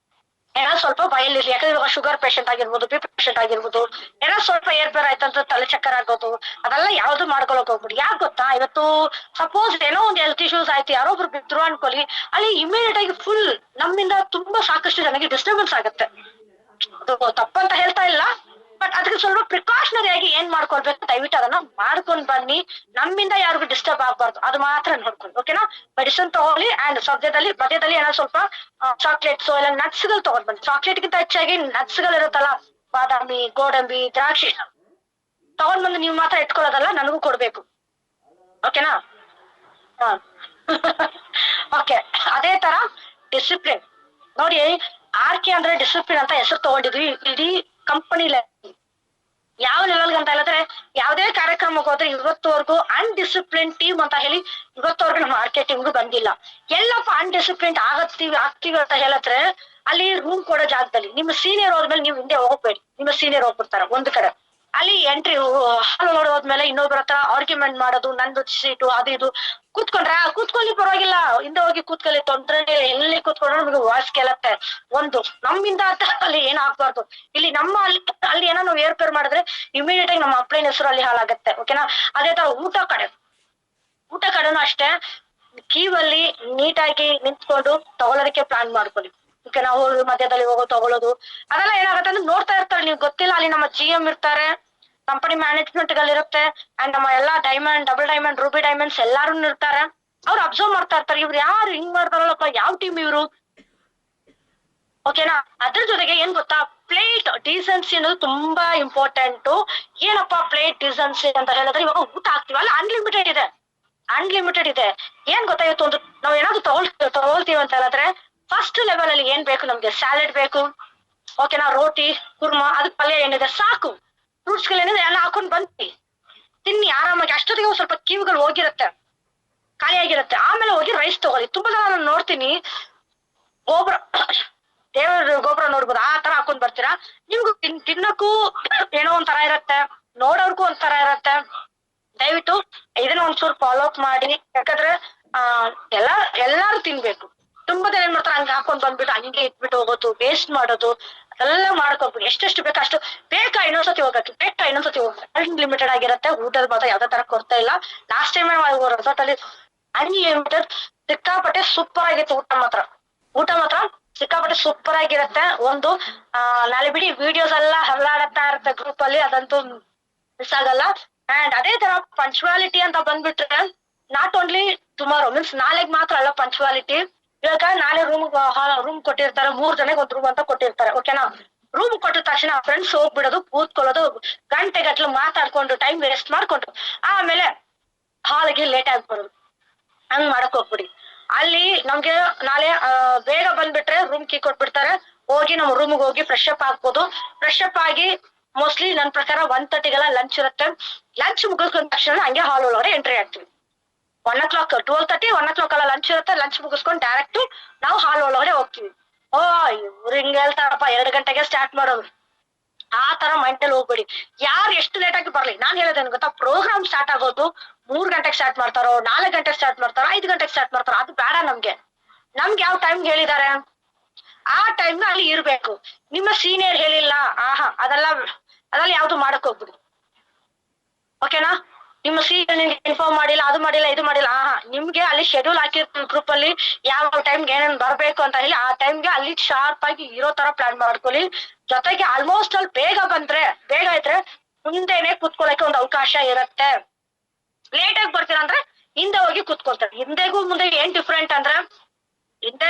ಏನೋ ಸ್ವಲ್ಪ ಬಯಲಿರ್ಲಿ. ಯಾಕಂದ್ರೆ ಇವಾಗ ಶುಗರ್ ಪೇಷಂಟ್ ಆಗಿರ್ಬೋದು, ಬಿ ಪೇಷಂಟ್ ಆಗಿರ್ಬೋದು, ಏನೋ ಸ್ವಲ್ಪ ಏರ್ಪೇರ್ ಆಯ್ತಂತ ತಲೆ ಚಕ್ಕರ್ ಆಗೋದು, ಅದೆಲ್ಲ ಯಾವ್ದು ಮಾಡ್ಕೊಳಕ್ ಹೋಗ್ಬಿಡಿ. ಯಾಕೆ ಗೊತ್ತಾ, ಇವತ್ತು ಸಪೋಸ್ ಏನೋ ಒಂದು ಹೆಲ್ತ್ ಇಶ್ಯೂಸ್ ಆಯ್ತು, ಯಾರೊಬ್ರು ಬಿದ್ರು ಅನ್ಕೊಳ್ಳಿ, ಅಲ್ಲಿ ಇಮಿಡಿಯೇಟ್ ಆಗಿ ಫುಲ್ ನಮ್ಮಿಂದ ತುಂಬಾ ಸಾಕಷ್ಟು ಜನಕ್ಕೆ ಡಿಸ್ಟರ್ಬೆನ್ಸ್ ಆಗುತ್ತೆ. ಅದು ತಪ್ಪಂತ ಹೇಳ್ತಾ ಇಲ್ಲ, ಬಟ್ ಅದಕ್ಕೆ ಸ್ವಲ್ಪ ಪ್ರಿಕಾಷನರಿ ಆಗಿ ಏನ್ ಮಾಡ್ಕೊಳ್ಬೇಕು, ದಯವಿಟ್ಟು ಅದನ್ನ ಮಾಡ್ಕೊಂಡ್ ಬನ್ನಿ. ನಮ್ಮಿಂದ ಯಾರಿಗೂ ಡಿಸ್ಟರ್ಬ್ ಆಗ್ಬಾರ್ದು, ಅದು ಮಾತ್ರ ನೋಡ್ಕೊಂಡು. ಓಕೆನಾ. ಮೆಡಿಸಿನ್ ತಗೊಳ್ಳಿ ಅಂಡ್ ಮಧ್ಯದಲ್ಲಿ ಏನೋ ಸ್ವಲ್ಪ ಚಾಕ್ಲೇಟ್ಸ್ ಇಲ್ಲ ನಟ್ಸ್ ಗಳು ತಗೊಂಡ್ ಬನ್ನಿ. ಚಾಕ್ಲೇಟ್ ಗಿಂತ ಹೆಚ್ಚಾಗಿ ನಟ್ಸ್ ಗಳು ಇರುತ್ತಲ್ಲ, ಬಾದಾಮಿ, ಗೋಡಂಬಿ, ದ್ರಾಕ್ಷಿ ತಗೊಂಡ್ ಬಂದು ನೀವು ಮಾತ್ರ ಇಟ್ಕೊಳ್ಳೋದಲ್ಲ, ನನಗೂ ಕೊಡ್ಬೇಕು. ಓಕೆನಾ. ಓಕೆ, ಅದೇ ತರ ಡಿಸಿಪ್ಲಿನ್ ನೋಡಿ. ಆರ್ಕೆ ಅಂದ್ರೆ ಡಿಸಿಪ್ಲಿನ್ ಅಂತ ಹೆಸರು ತಗೊಂಡಿದ್ವಿ ಇಡೀ ಕಂಪನಿ. ಯಾವ ಲೆವೆಲ್ಗೆ ಅಂತ ಹೇಳಿದ್ರೆ, ಯಾವ್ದೇ ಕಾರ್ಯಕ್ರಮಕ್ಕೆ ಹೋದ್ರೆ ಇವತ್ತವರೆಗೂ ಅನ್ಡಿಸಿಪ್ಲಿನ್ ಟೀಮ್ ಅಂತ ಹೇಳಿ ಇವತ್ತವರೆಗೂ ನಮ್ಮ ಮಾರ್ಕೆಟಿಂಗ್ ಬಂದಿಲ್ಲ. ಎಲ್ಲಪ್ಪ ಅನ್ಡಿಸಿಪ್ಲಿನ್ ಆಗ್ತೀವಿ ಅಂತ ಹೇಳಿದ್ರೆ, ಅಲ್ಲಿ ರೂಮ್ ಕೊಡೋ ಜಾಗದಲ್ಲಿ ನಿಮ್ಮ ಸೀನಿಯರ್ ಹೋದ್ಮೇಲೆ ನೀವು ಹಿಂದೆ ಹೋಗ್ಬೇಡಿ, ನಿಮ್ಮ ಸೀನಿಯರ್ ಹೋಗ್ಬಿಡ್ತಾರೆ ಒಂದು ಕಡೆ. ಅಲ್ಲಿ ಎಂಟ್ರಿ ಹಾಲ್ ಹೋದ್ಮೇಲೆ ಇನ್ನೊಬ್ಬರ ಹತ್ರ ಆರ್ಗ್ಯುಮೆಂಟ್ ಮಾಡೋದು, ನಂದು ಸೀಟು ಅದು ಇದು. ಕೂತ್ಕೊಳ್ಳಿ ಪರವಾಗಿಲ್ಲ, ಹಿಂದೆ ಹೋಗಿ ಕೂತ್ಕೊಳ್ಳಿ, ತೊಂದ್ರೆ ಎಲ್ಲಿ ಕೂತ್ಕೊಂಡ್ರೆ ನಮ್ಗೆ ವಾಯ್ಸ್ ಕೇಳತ್ತೆ. ಒಂದು ನಮ್ಮಿಂದ ಅಂತ ಅಲ್ಲಿ ಏನ್ ಆಗ್ಬಾರ್ದು. ಇಲ್ಲಿ ನಮ್ಮ ಅಲ್ಲಿ ಏನೋ ನಾವು ಏರ್ಪೇರ್ ಮಾಡಿದ್ರೆ ಇಮಿಡಿಯೇಟ್ ಆಗಿ ನಮ್ಮ ಅಪ್ಲೈನ್ ಹೆಸರು ಅಲ್ಲಿ ಹಾಳಾಗತ್ತೆ. ಓಕೆನಾ? ಅದೇ ತರ ಊಟ ಕಡೆನೂ ಅಷ್ಟೇ, ಕ್ಯೂವಲ್ಲಿ ನೀಟಾಗಿ ನಿಂತ್ಕೊಂಡು ತಗೊಳ್ಳೋದಕ್ಕೆ ಪ್ಲಾನ್ ಮಾಡ್ಕೊಳ್ಳಿ. ಓಕೆ, ನಾವು ಮಧ್ಯದಲ್ಲಿ ಹೋಗೋ ತಗೊಳ್ಳೋದು ಅದೆಲ್ಲ ಏನಾಗುತ್ತೆ ಅಂದ್ರೆ ನೋಡ್ತಾ ಇರ್ತಾರೆ, ನೀವು ಗೊತ್ತಿಲ್ಲ. ಅಲ್ಲಿ ನಮ್ಮ GM ಇರ್ತಾರೆ, ಕಂಪನಿ ಮ್ಯಾನೇಜ್ಮೆಂಟ್ ಗಳಿರುತ್ತೆ, ಅಂಡ್ ನಮ್ಮ ಎಲ್ಲಾ diamond, double diamond, Ruby diamonds ಎಲ್ಲಾರು ಇರ್ತಾರೆ. ಅವ್ರು ಅಬ್ಸರ್ವ್ ಮಾಡ್ತಾ ಇರ್ತಾರೆ, ಇವ್ರು ಯಾರು ಹಿಂಗ್ ಮಾಡ್ತಾರಲ್ಲಪ್ಪ, ಯಾವ ಟೀಮ್ ಇವ್ರು. ಓಕೆನಾ? ಅದ್ರ ಜೊತೆಗೆ ಏನ್ ಗೊತ್ತಾ, ಪ್ಲೇಟ್ ಡೀಸೆನ್ಸಿ ಅನ್ನೋದು ತುಂಬಾ ಇಂಪಾರ್ಟೆಂಟ್. ಏನಪ್ಪಾ ಪ್ಲೇಟ್ ಡೀಸೆನ್ಸಿ ಅಂತ ಹೇಳಿದ್ರೆ, ಇವಾಗ ಊಟ ಹಾಕ್ತಿವಲ್ಲ, ಅನ್ಲಿಮಿಟೆಡ್ ಇದೆ. ಏನ್ ಗೊತ್ತಾ, ಇವತ್ತು ಒಂದು ನಾವ್ ಏನಾದ್ರು ತಗೊಳ್ತೀವಿ ಅಂತ ಹೇಳಿದ್ರೆ, ಫಸ್ಟ್ ಲೆವೆಲ್ ಅಲ್ಲಿ ಏನ್ ಬೇಕು ನಮ್ಗೆ, ಸ್ಯಾಲೆಡ್ ಬೇಕು. ಓಕೆನಾ? ರೋಟಿ, ಕುರ್ಮಾ, ಅದಕ್ಕೆ ಪಲ್ಯ ಏನಿದೆ ಸಾಕು, ಫ್ರೂಟ್ಸ್ ಗಳೇನಿದೆ ಎಲ್ಲ ಹಾಕೊಂಡ್ ಬಂದ್ವಿ, ತಿನ್ನಿ ಆರಾಮಾಗಿ. ಅಷ್ಟೊತ್ತಿಗೆ ಸ್ವಲ್ಪ ಕ್ಯೂಗಳು ಹೋಗಿರುತ್ತೆ, ಖಾಲಿ ಆಗಿರುತ್ತೆ. ಆಮೇಲೆ ಹೋಗಿ ರೈಸ್ ತಗೊಳ್ಳಿ. ತುಂಬಾ ಜನ ನಾನು ನೋಡ್ತೀನಿ, ಗೊಬ್ಬರ ದೇವ್ರ ಗೊಬ್ಬರ ನೋಡ್ಬೋದು, ಆ ತರ ಹಾಕೊಂಡ್ ಬರ್ತೀರಾ. ನಿಮ್ಗೂ ತಿನ್ನಕ್ಕೂ ಏನೋ ಒಂಥರ ಇರತ್ತೆ, ನೋಡೋರ್ಗೂ ಒಂಥರ ಇರತ್ತೆ. ದಯವಿಟ್ಟು ಇದನ್ನ ಒಂಚೂರು ಫಾಲೋ ಅಪ್ ಮಾಡಿ. ಯಾಕಂದ್ರೆ ಎಲ್ಲಾರು ತಿನ್ಬೇಕು. ತುಂಬಾ ಜನ ಏನ್ ಮಾಡ್ತಾರೆ, ಹಂಗ ಹಾಕೊಂಡ್ ಬಂದ್ಬಿಟ್ಟು ಹಂಗೆ ಇಟ್ಬಿಟ್ಟು ಹೋಗೋದು, ವೇಸ್ಟ್ ಮಾಡೋದು, ಅದೆಲ್ಲ ಮಾಡ್ಕೋಬೇಕು. ಎಷ್ಟೆಷ್ಟು ಬೇಕು ಅಷ್ಟು ಇನ್ನೊಂದ್ಸತಿ ಹೋಗ್ಬೇಕು. ಅನ್ಲಿಮಿಟೆಡ್ ಆಗಿರುತ್ತೆ. ಊಟದ ಮಾತ್ರ ಯಾವ್ದೇ ತರ ಕೊಡ್ತಾ ಇಲ್ಲ. ಲಾಸ್ಟ್ ಟೈಮ್ ರೆಸಾರ್ಟ್ ಅಲ್ಲಿ ಅನ್ಲಿಮಿಟೆಡ್ ಸಿಕ್ಕಾಪಟ್ಟೆ ಸೂಪರ್ ಆಗಿತ್ತು. ಊಟ ಮಾತ್ರ ಸಿಕ್ಕಾಪಟ್ಟೆ ಸೂಪರ್ ಆಗಿರುತ್ತೆ. ಒಂದು ನಾಳೆ ಬಿಡಿ ವಿಡಿಯೋಸ್ ಎಲ್ಲ ಹರಿದಾಡ್ತಾ ಇರುತ್ತೆ ಗ್ರೂಪ್ ಅಲ್ಲಿ, ಅದಂತೂ ಮಿಸ್ ಆಗಲ್ಲ. ಅಂಡ್ ಅದೇ ತರ ಪಂಚುವಾಲಿಟಿ ಅಂತ ಬಂದ್ಬಿಟ್ರೆ, ನಾಟ್ ಓನ್ಲಿ ಟುಮಾರೋ ಮೀನ್ಸ್ ನಾಳೆಗ್ ಮಾತ್ರ ಅಲ್ಲ ಪಂಚುವಾಲಿಟಿ. ಇವಾಗ ನಾಳೆ ರೂಮ್ ಕೊಟ್ಟಿರ್ತಾರೆ, 3 ಜನಕ್ಕೆ ಒಂದು ರೂಮ್ ಅಂತ ಕೊಟ್ಟಿರ್ತಾರೆ. ಓಕೆನಾ? ರೂಮ್ ಕೊಟ್ಟಿದ ತಕ್ಷಣ ಫ್ರೆಂಡ್ಸ್ ಹೋಗ್ಬಿಡೋದು, ಕೂತ್ಕೊಳ್ಳೋದು, ಗಂಟೆಗಟ್ಲು ಮಾತಾಡ್ಕೊಂಡು ಟೈಮ್ ವೇಸ್ಟ್ ಮಾಡ್ಕೊಂಡು ಆಮೇಲೆ ಹಾಲ್ಗೆ ಲೇಟ್ ಆಗ್ಬರೋದು. ಹಂಗ್ ಮಾಡಕ್ ಹೋಗ್ಬಿಡಿ. ಅಲ್ಲಿ ನಮ್ಗೆ ನಾಳೆ ಬೇಗ ಬಂದ್ಬಿಟ್ರೆ ರೂಮ್ ಕೀ ಕೊಟ್ಬಿಡ್ತಾರೆ. ಹೋಗಿ ನಮ್ಮ ರೂಮ್ಗೆ ಹೋಗಿ ಫ್ರೆಶ್ ಅಪ್ ಆಗ್ಬೋದು. ಫ್ರೆಶ್ ಅಪ್ ಆಗಿ ಮೋಸ್ಟ್ಲಿ ನನ್ ಪ್ರಕಾರ 1:30ಗೆಲ್ಲ ಲಂಚ್ ಇರುತ್ತೆ. ಲಂಚ್ ಮುಗಿಸ್ಕೊಂಡ ತಕ್ಷಣ ಹಂಗೆ ಹಾಲ್ ಒಳಗಡೆ ಎಂಟ್ರಿ ಆಗ್ತೀವಿ. 12:30 1 ಎಲ್ಲ ಲಂಚ್ ಇರುತ್ತೆ. ಲಂಚ್ ಮುಗಿಸ್ಕೊಂಡು ಡೈರೆಕ್ಟ್ ನಾವು ಹಾಲ್ ಒಳಗಡೆ ಹೋಗ್ತೀವಿ. ಇವ್ರು ಹಿಂಗ್ ಹೇಳ್ತಾರಪ್ಪ 2 ಗಂಟೆಗೆ ಸ್ಟಾರ್ಟ್ ಮಾಡೋದು, ಆ ತರ ಮೈಂಡಲ್ಲಿ ಹೋಗ್ಬೇಡಿ. ಯಾರು ಎಷ್ಟು ಲೇಟ್ ಆಗಿ ಬರ್ಲಿ, ನಾನ್ ಹೇಳೋದೇನು ಗೊತ್ತಾ, ಪ್ರೋಗ್ರಾಮ್ ಸ್ಟಾರ್ಟ್ ಆಗೋದು 3 ಗಂಟೆಗೆ ಸ್ಟಾರ್ಟ್ ಮಾಡ್ತಾರೋ, 4 ಗಂಟೆಗೆ ಸ್ಟಾರ್ಟ್ ಮಾಡ್ತಾರೋ, 5 ಗಂಟೆಗೆ ಸ್ಟಾರ್ಟ್ ಮಾಡ್ತಾರೋ, ಅದು ಬೇಡ. ನಮ್ಗೆ ಯಾವ ಟೈಮ್ ಹೇಳಿದ್ದಾರೆ ಆ ಟೈಮ್ ಅಲ್ಲಿ ಇರ್ಬೇಕು. ನಿಮ್ಮ ಸೀನಿಯರ್ ಹೇಳಿಲ್ಲ, ಅದೆಲ್ಲ ಯಾವ್ದು ಮಾಡಕ್ ಹೋಗ್ಬಿಡಿ. ಓಕೆನಾ? ನಿಮ್ಮ ಸೀನಿಯರ್ ನಿಮ್ಗೆ ಇನ್ಫಾರ್ಮ್ ಮಾಡಿಲ್ಲ, ಅದು ಮಾಡಿಲ್ಲ, ಇದು ಮಾಡಿಲ್ಲ, ನಿಮ್ಗೆ ಅಲ್ಲಿ ಶೆಡ್ಯೂಲ್ ಹಾಕಿರ್ತೀವಿ ಗ್ರೂಪ್ ಅಲ್ಲಿ, ಯಾವ ಟೈಮ್ಗೆ ಏನೇನ್ ಬರ್ಬೇಕು ಅಂತ ಹೇಳಿ. ಆ ಟೈಮ್ಗೆ ಅಲ್ಲಿ ಶಾರ್ಪ್ ಆಗಿ ಇರೋ ತರ ಪ್ಲಾನ್ ಮಾಡ್ಕೊಳ್ಳಿ. ಜೊತೆಗೆ ಆಲ್ಮೋಸ್ಟ್ ಅಲ್ಲಿ ಬೇಗ ಇದ್ರೆ ಮುಂದೆನೆ ಕುತ್ಕೊಳಕ್ಕೆ ಒಂದು ಅವಕಾಶ ಇರುತ್ತೆ. ಲೇಟ್ ಆಗಿ ಬರ್ತೀರಾ ಅಂದ್ರೆ ಹಿಂದೆ ಹೋಗಿ ಕುತ್ಕೊಳ್ತಾರೆ. ಹಿಂದೆಗೂ ಮುಂದೆ ಏನ್ ಡಿಫ್ರೆಂಟ್ ಅಂದ್ರೆ, ಹಿಂದೆ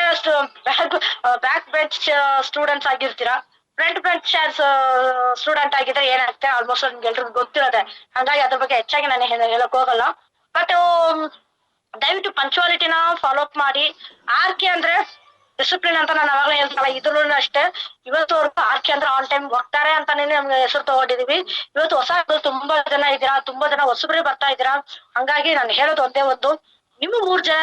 ಬ್ಯಾಕ್ ಬೆಂಚ್ ಸ್ಟೂಡೆಂಟ್ಸ್ ಆಗಿರ್ತೀರಾ, ಫ್ರಂಟ್ ಬೆಂಚ್ ಸ್ಟೂಡೆಂಟ್ ಆಗಿದ್ರೆ ಏನಾಗುತ್ತೆ ಆಲ್ಮೋಸ್ಟ್ ನಿಮ್ಗೆ ಎಲ್ರಿಗೂ ಗೊತ್ತಿರೋದೆ. ಹಂಗಾಗಿ ಅದ್ರ ಬಗ್ಗೆ ಹೆಚ್ಚಾಗಿ ನಾನು ಹೇಳಕ್ ಹೋಗಲ್ಲ. ಬಟ್ ದಯವಿಟ್ಟು ಪಂಚುವಾಲಿಟಿನ ಫಾಲೋ ಅಪ್ ಮಾಡಿ. ಆರ್ಕೆ ಅಂದ್ರೆ ಡಿಸಿಪ್ಲಿನ್ ಅಂತ ನಾನು ಅವಾಗಲೇ ಹೇಳ್ತಲ್ಲ, ಇದ್ರೂ ಅಷ್ಟೇ. ಇವತ್ತುವರೆಗೂ ಆರ್ಕೆ ಅಂದ್ರೆ ಆನ್ ಟೈಮ್ ಹೋಗ್ತಾರೆ ಅಂತಾನೆ ನಮ್ಗೆ ಹೆಸರು ತಗೊಂಡಿದೀವಿ. ಇವತ್ತು ಹೊಸ ತುಂಬಾ ಜನ ಇದ್ದೀರಾ, ತುಂಬಾ ಜನ ಹೊಸಬ್ರೆ ಬರ್ತಾ ಇದ್ದೀರಾ. ಹಂಗಾಗಿ ನಾನು ಹೇಳೋದು ಒಂದೇ ಒಂದು, ನಿಮ್ಮ 3 ಜನ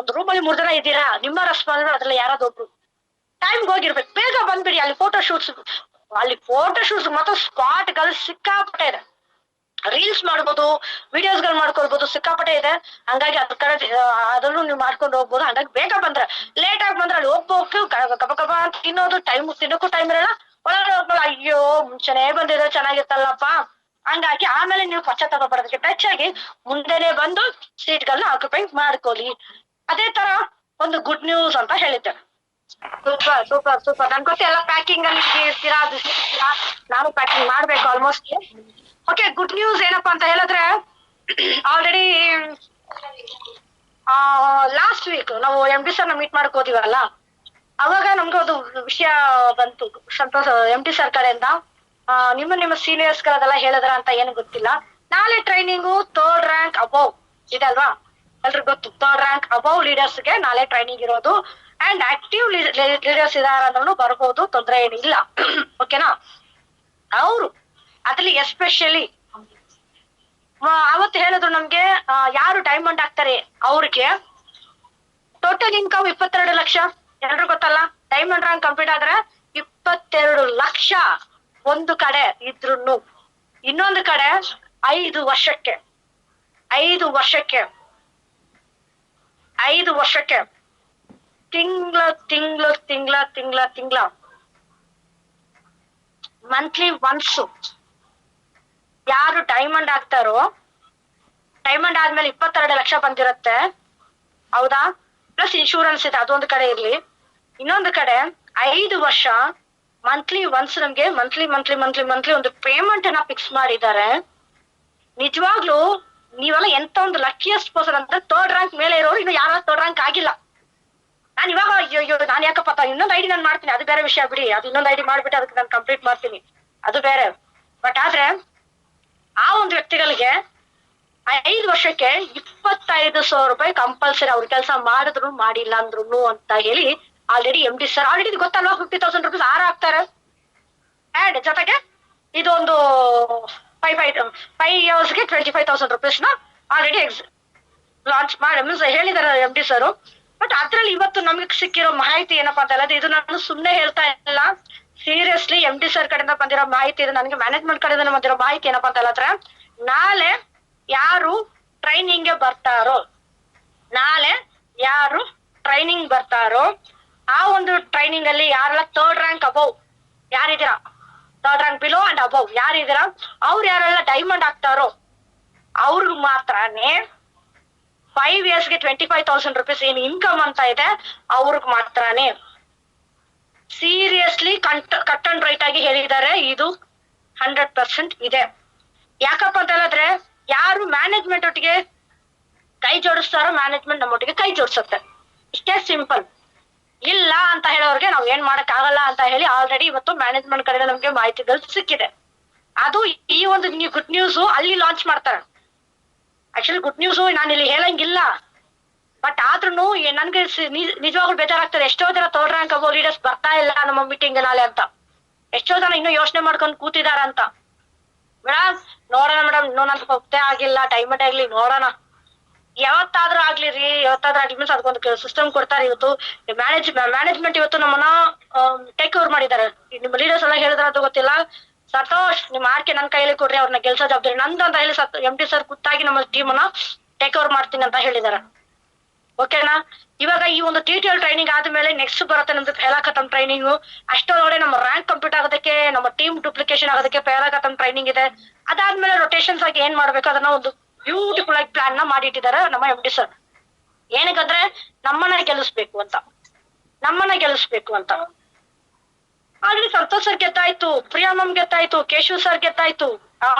ಒಂದು ರೂಮ್ ಅಲ್ಲಿ 3 ಜನ ಇದ್ದೀರಾ, ನಿಮ್ಮ ರೆಸ್ಪಾನ್ಸಿಬಲ್ ಅದ್ರಲ್ಲಿ ಯಾರಾದೊಬ್ರು ಟೈಮ್ಗೆ ಹೋಗಿರ್ಬೇಕು. ಬೇಗ ಬಂದ್ಬಿಡಿ. ಅಲ್ಲಿ ಫೋಟೋ ಶೂಟ್ಸ್ ಮತ್ತು ಸ್ಪಾಟ್ ಗಳು ಸಿಕ್ಕಾಪಟ್ಟೆ ಇದೆ. ರೀಲ್ಸ್ ಮಾಡ್ಬೋದು, ವಿಡಿಯೋಸ್ ಗಳು ಮಾಡ್ಕೊಳ್ಬಹುದು, ಸಿಕ್ಕಾಪಟ್ಟೆ ಇದೆ. ಹಂಗಾಗಿ ಅದ್ರ ಕಡೆ ಅದನ್ನು ನೀವು ಮಾಡ್ಕೊಂಡು ಹೋಗ್ಬೋದು. ಹಂಗಾಗಿ ಬೇಗ ಬಂದ್ರೆ, ಲೇಟ್ ಆಗಿ ಬಂದ್ರೆ ಅಲ್ಲಿ ಹೋಗ್ಬೇಕು ಕಬ ಅಂತ ತಿನ್ನೋದು, ತಿನ್ನೋಕ್ಕೂ ಟೈಮ್ ಇರಲ್ಲ. ಒಳಗಡೆ ಹೋಗ್ಬೋದು, ಅಯ್ಯೋ ಮುಂಚೆನೆ ಬಂದಿದ್ರೆ ಚೆನ್ನಾಗಿತ್ತಲ್ಲಪ್ಪ. ಹಂಗಾಗಿ ಆಮೇಲೆ ನೀವು ಪಶ್ಚಾತ್ತಾಪ ಪಡೋದಕ್ಕೆ ಹೆಚ್ಚಾಗಿ ಮುಂದೆನೆ ಬಂದು ಸೀಟ್ ಗಳನ್ನ ಆಕ್ಯುಪೈ ಮಾಡ್ಕೊಳ್ಳಿ. ಅದೇ ತರ ಒಂದು ಗುಡ್ ನ್ಯೂಸ್ ಅಂತ ಹೇಳಿದ್ದೆ. ಸೂಪರ್. ನನ್ ಗೊತ್ತ ಎಲ್ಲ ಪ್ಯಾಕಿಂಗ್ ಅಲ್ಲಿ ಇರ್ತೀರಾ, ನಾನು ಪ್ಯಾಕಿಂಗ್ ಮಾಡ್ಬೇಕು ಆಲ್ಮೋಸ್ಟ್. ಓಕೆ, ಗುಡ್ ನ್ಯೂಸ್ ಏನಪ್ಪಾ ಅಂತ ಹೇಳಿದ್ರೆ, ಆಲ್ರೆಡಿ ಲಾಸ್ಟ್ ವೀಕ್ ನಾವು MD ಸರ್ ಮೀಟ್ ಮಾಡಕ್ ಹೋದಿವಲ್ಲ, ಅವಾಗ ನಮ್ಗೆ ಒಂದು ವಿಷಯ ಬಂತು. ಸಂತೋಷ MD ಸರ್ ಕಡೆಯಿಂದ ನಿಮ್ಮ ಸೀನಿಯರ್ಸ್ ಗಳದೆಲ್ಲ ಹೇಳಿದ್ರ ಅಂತ ಏನು ಗೊತ್ತಿಲ್ಲ. ನಾಳೆ ಟ್ರೈನಿಂಗು 3rd ರ್ಯಾಂಕ್ ಅಬೌವ್ ಇದೆ ಅಲ್ವಾ. ಎಲ್ರಿಗೂ ಗೊತ್ತು, ಥರ್ಡ್ ರ್ಯಾಂಕ್ ಅಬೌವ್ ಲೀಡರ್ಸ್ ಗೆ ನಾಳೆ ಟ್ರೈನಿಂಗ್ ಇರೋದು. ಅಂಡ್ ಆಕ್ಟಿವ್ ಲೀಡರ್ಸ್ ಇದಾರ ಅಂದ್ರೂ ಬರ್ಬೋದು, ತೊಂದರೆ ಏನಿಲ್ಲ. ಓಕೆನಾ? ಅವರು ಅದ್ರಲ್ಲಿ ಎಸ್ಪೆಷಲಿ ಅವತ್ತು ಹೇಳಿದ್ರು ನಮ್ಗೆ, ಯಾರು ಡೈಮಂಡ್ ಆಗ್ತಾರೆ ಅವ್ರಿಗೆ ಟೋಟಲ್ ಇನ್ಕಮ್ 22 ಲಕ್ಷ. ಎಲ್ರು ಗೊತ್ತಲ್ಲ, ಡೈಮಂಡ್ ರ್ಯಾಂಕ್ ಕಂಪ್ಲೀಟ್ ಆದ್ರೆ 22 ಲಕ್ಷ ಒಂದು ಕಡೆ ಇದ್ರು. ಇನ್ನೊಂದು ಕಡೆ 5 ವರ್ಷಕ್ಕೆ 5 ವರ್ಷಕ್ಕೆ ತಿಂಗಳ ಮಂತ್ಲಿ ಒನ್ಸ್ ಯಾರು ಡೈಮಂಡ್ ಆಗ್ತಾರೋ, ಡೈಮಂಡ್ ಆದ್ಮೇಲೆ 22 ಲಕ್ಷ ಬಂದಿರತ್ತೆ, ಹೌದಾ? ಪ್ಲಸ್ ಇನ್ಶೂರೆನ್ಸ್ ಇದೆ, ಅದೊಂದು ಕಡೆ ಇರ್ಲಿ. ಇನ್ನೊಂದು ಕಡೆ 5 ವರ್ಷ ಮಂತ್ಲಿ ಒನ್ಸ್ ನಮ್ಗೆ ಮಂತ್ಲಿ ಒಂದು ಪೇಮೆಂಟ್ ಅನ್ನ ಫಿಕ್ಸ್ ಮಾಡಿದ್ದಾರೆ. ನಿಜವಾಗ್ಲೂ ನೀವೆಲ್ಲ ಎಂತ ಒಂದು ಲಕ್ಕಿಯಸ್ಟ್ ಪರ್ಸನ್ ಅಂತ. ಥರ್ಡ್ ರ್ಯಾಂಕ್ ಮೇಲೆ ಇರೋರು ಇನ್ನು ಯಾರು ಥರ್ಡ್ ರ್ಯಾಂಕ್ ಆಗಿಲ್ಲ. ನಾನು ಇವಾಗ ನಾನು ಯಾಕಪ್ಪ ಇನ್ನೊಂದು ಐಡಿ ನಾನು ಮಾಡ್ತೀನಿ, ಅದು ಬೇರೆ ವಿಷಯ ಬಿಡಿ. ಅದು ಇನ್ನೊಂದು ಐಡಿ ಮಾಡ್ಬಿಟ್ಟು ಅದಕ್ಕೆ ನಾನು ಕಂಪ್ಲೀಟ್ ಮಾಡ್ತೀನಿ, ಅದು ಬೇರೆ. ಬಟ್ ಆದ್ರೆ ಆ ಒಂದು ವ್ಯಕ್ತಿಗಳಿಗೆ 5 ವರ್ಷಕ್ಕೆ 25,000 ರೂಪಾಯಿ ಕಂಪಲ್ಸರಿ ಅವ್ರ ಕೆಲಸ ಮಾಡಿದ್ರು ಮಾಡಿಲ್ಲ ಅಂದ್ರು ಅಂತ ಹೇಳಿ ಆಲ್ರೆಡಿ MD ಸರ್ ಆಲ್ರೆಡಿ ಗೊತ್ತಲ್ವಾ, 50,000 ರೂಪೀಸ್ ಆಗ್ತಾರೆ. ಅಂಡ್ ಜೊತೆಗೆ ಇದೊಂದು 5 ಇಯರ್ಸ್ಗೆ 25,000 ರೂಪೀಸ್ನ ಆಲ್ರೆಡಿ ಲಾಂಚ್ ಮಾಡಿ ಮೀನ್ಸ್ ಹೇಳಿದಾರೆ MD ಸರ್. ಬಟ್ ಅದ್ರಲ್ಲಿ ಇವತ್ತು ನಮ್ಗೆ ಸಿಕ್ಕಿರೋ ಮಾಹಿತಿ ಏನಪ್ಪಾ ಅಂತ ಹೇಳಿದ್ರೆ, ಇದು ನಾನು ಸುಮ್ನೆ ಹೇಳ್ತಾ ಇಲ್ಲ, ಸೀರಿಯಸ್ಲಿ MD ಸರ್ ಕಡೆಯಿಂದ ಬಂದಿರೋ ಮಾಹಿತಿ ಇದು. ನನಗೆ ಮ್ಯಾನೇಜ್ಮೆಂಟ್ ಕಡೆಯಿಂದ ಬಂದಿರೋ ಮಾಹಿತಿ ಏನಪ್ಪಾ ಅಂತ ಹೇಳಿದ್ರೆ, ನಾಳೆ ಯಾರು ಟ್ರೈನಿಂಗ್ ಬರ್ತಾರೋ ಆ ಒಂದು ಟ್ರೈನಿಂಗ್ ಅಲ್ಲಿ ಯಾರೆಲ್ಲ ಥರ್ಡ್ ರ್ಯಾಂಕ್ ಅಬೌವ್ ಯಾರಿದ್ದೀರಾ, third rank below and above ಯಾರಿದ್ದೀರಾ, ಅವ್ರು ಯಾರೆಲ್ಲ ಡೈಮಂಡ್ ಆಗ್ತಾರೋ ಅವ್ರಿಗೆ ಮಾತ್ರನೇ 5 ಇಯರ್ಸ್ಗೆ 25,000 ರೂಪೀಸ್ ಏನ್ ಇನ್ಕಮ್ ಅಂತ ಇದೆ ಅವ್ರಿಗೆ ಮಾತ್ರನೇ. ಸೀರಿಯಸ್ಲಿ ಕಟ್ ಅಂಡ್ ರೈಟ್ ಆಗಿ ಹೇಳಿದ್ದಾರೆ, ಇದು 100% ಇದೆ. ಯಾಕಪ್ಪ ಅಂತ ಹೇಳಿದ್ರೆ, ಯಾರು ಮ್ಯಾನೇಜ್ಮೆಂಟ್ ಒಟ್ಟಿಗೆ ಕೈ ಜೋಡಿಸ್ತಾರೋ ಮ್ಯಾನೇಜ್ಮೆಂಟ್ ನಮ್ಮೊಟ್ಟಿಗೆ ಕೈ ಜೋಡಿಸುತ್ತೆ, ಇಷ್ಟೇ ಸಿಂಪಲ್. ಇಲ್ಲ ಅಂತ ಹೇಳೋರ್ಗೆ ನಾವ್ ಏನ್ ಮಾಡಕ್ ಆಗಲ್ಲ ಅಂತ ಹೇಳಿ ಆಲ್ರೆಡಿ ಇವತ್ತು ಮ್ಯಾನೇಜ್ಮೆಂಟ್ ಕಡೆ ನಮ್ಗೆ ಮಾಹಿತಿಗಳು ಸಿಕ್ಕಿದೆ. ಅದು ಈ ಒಂದು ಗುಡ್ ನ್ಯೂಸ್ ಅಲ್ಲಿ ಲಾಂಚ್ ಮಾಡ್ತಾರೆ. ಆಕ್ಚುಲಿ ಗುಡ್ ನ್ಯೂಸ್ ನಾನು ಇಲ್ಲಿ ಹೇಳಂಗಿಲ್ಲ, ಬಟ್ ಆದ್ರೂ ನನ್ಗೆ ನಿಜವಾಗ್ಲೂ ಬೇಜಾರಾಗ್ತದೆ. ಎಷ್ಟೋ ಜನ ಥರ್ಡ್ ರ್ಯಾಂಕ್ ಅಬೌವ್ ಲೀಡರ್ಸ್ ಬರ್ತಾ ಇಲ್ಲ ನಮ್ಮ ಮೀಟಿಂಗ್ ನಾಳೆ ಅಂತ, ಎಷ್ಟೋ ಜನ ಇನ್ನೂ ಯೋಚನೆ ಮಾಡ್ಕೊಂಡು ಕೂತಿದಾರ ಅಂತ. ಮೇಡಮ್ ನೋಡೋಣ ಮೇಡಮ್, ಇನ್ನೂ ನನ್ಗೆ ಹೋಗ್ತೇ ಆಗಿಲ್ಲ, ಡೈಮಂಡ್ ಆಗ್ಲಿ ನೋಡೋಣ, ಯಾವತ್ತಾದ್ರೂ ಆಗ್ಲಿ ಮೀನ್ಸ್ ಅದಕ್ಕೊಂದು ಸಿಸ್ಟಮ್ ಕೊಡ್ತಾರೆ. ಇವತ್ತು ಮ್ಯಾನೇಜ್ಮೆಂಟ್ ಇವತ್ತು ನಮ್ಮನ್ನ ಟೇಕ್ ಓವರ್ ಮಾಡಿದ್ದಾರೆ. ನಿಮ್ಮ ಲೀಡರ್ಸ್ ಎಲ್ಲ ಹೇಳಿದ್ರೆ ಅದು ಗೊತ್ತಿಲ್ಲ, ಸಂತೋಷ್ ನಿಮ್ ಆರ್ಕೆ ನನ್ ಕೈಯಲ್ಲಿ ಕೊಡ್ರಿ, ಅವ್ರನ್ನ ಗೆಲ್ಸೋ ಜವಾಬ್ದಾರಿ ನಂದು ಅಂತ ಹೇಳಿ MD ಸರ್ ಕುತ್ತಾಗಿ ನಮ್ಮ ಟೀಮ್ ಅನ್ನ ಟೇಕ್ ಓವರ್ ಮಾಡ್ತೀನಿ ಅಂತ ಹೇಳಿದಾರೆ. ಓಕೆನಾ? ಇವಾಗ ಈ ಒಂದು TTL ಟ್ರೈನಿಂಗ್ ಆದ್ಮೇಲೆ ನೆಕ್ಸ್ಟ್ ಬರುತ್ತೆ ನಮ್ದು ಪೆಹಲಕತಮ್ ಟ್ರೈನಿಂಗ್. ಅಷ್ಟೊಳಗಡೆ ನಮ್ಮ ರ್ಯಾಂಕ್ ಕಂಪ್ಲೀಟ್ ಆಗೋದಕ್ಕೆ, ನಮ್ಮ ಟೀಮ್ ಡುಪ್ಲಿಕೇಶನ್ ಆಗೋದಕ್ಕೆ ಪೆಹಲಕತಮ್ ಟ್ರೈನಿಂಗ್ ಇದೆ. ಅದಾದ್ಮೇಲೆ ರೊಟೇಷನ್ಸ್ ಆಗಿ ಏನ್ ಮಾಡ್ಬೇಕು ಅದನ್ನ ಒಂದು ಬ್ಯೂಟಿಫುಲ್ ಆಗಿ ಪ್ಲಾನ್ ನ ಮಾಡಿಟ್ಟಿದ್ದಾರೆ ನಮ್ಮ MD ಸರ್. ಏನಕ್ಕಂದ್ರೆ ನಮ್ಮನ್ನ ಗೆಲ್ಲಿಸ್ಬೇಕು ಅಂತ. ಆಲ್ರೆಡಿ ಸಂತೋಷ್ ಸರ್ ಗೆದ್ದಾಯ್ತು, ಪ್ರಿಯಾ ಮ್ಯಾಮ್ ಗೆದ್ದಾಯ್ತು, ಕೇಶವ್ ಸರ್ ಗೆದ್ದಾಯ್ತು.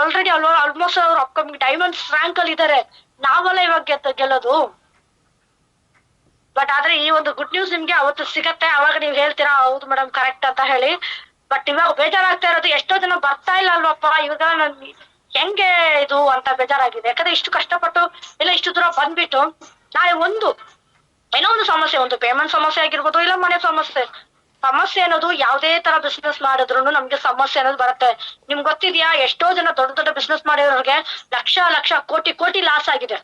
ಆಲ್ರೆಡಿ ಆಲ್ಮೋಸ್ಟ್ ಅವ್ರು ಅಪ್ಕಮಿಂಗ್ ಡೈಮಂಡ್ಸ್ ರ್ಯಾಂಕ್ ಅಲ್ಲಿ ಇದಾರೆ. ನಾವೆಲ್ಲ ಇವಾಗ ಗೆಲ್ಲೋದು. ಬಟ್ ಆದ್ರೆ ಈ ಒಂದು ಗುಡ್ ನ್ಯೂಸ್ ನಿಮ್ಗೆ ಅವತ್ತು ಸಿಗತ್ತೆ, ಅವಾಗ ನೀವ್ ಹೇಳ್ತೀರಾ ಹೌದು ಮೇಡಮ್ ಕರೆಕ್ಟ್ ಅಂತ ಹೇಳಿ. ಬಟ್ ಇವಾಗ ಬೇಜಾರಾಗ್ತಾ ಇರೋದು, ಎಷ್ಟೋ ಜನ ಬರ್ತಾ ಇಲ್ಲ ಅಲ್ವಪ್ಪ, ಇವಾಗ ಹೆಂಗೆ ಇದು ಅಂತ ಬೇಜಾರಾಗಿದೆ. ಯಾಕಂದ್ರೆ ಇಷ್ಟು ಕಷ್ಟಪಟ್ಟು ಇಲ್ಲ ಇಷ್ಟು ದೂರ ಬಂದ್ಬಿಟ್ಟು ನಾಳೆ ಏನೋ ಒಂದು ಸಮಸ್ಯೆ, ಒಂದು ಪೇಮೆಂಟ್ ಸಮಸ್ಯೆ ಆಗಿರ್ಬೋದು, ಇಲ್ಲ ಮನೆ ಸಮಸ್ಯೆ ಅನ್ನೋದು ಯಾವ್ದೇ ತರ ಬಿಸ್ನೆಸ್ ಮಾಡಿದ್ರು ನಮ್ಗೆ ಸಮಸ್ಯೆ ಅನ್ನೋದು ಬರುತ್ತೆ. ನಿಮ್ಗೆ ಗೊತ್ತಿದ್ಯಾ, ಎಷ್ಟೋ ಜನ ದೊಡ್ಡ ಬಿಸ್ನೆಸ್ ಮಾಡಿರೋರಿಗೆ ಲಕ್ಷ ಕೋಟಿ ಲಾಸ್ ಆಗಿದೆ.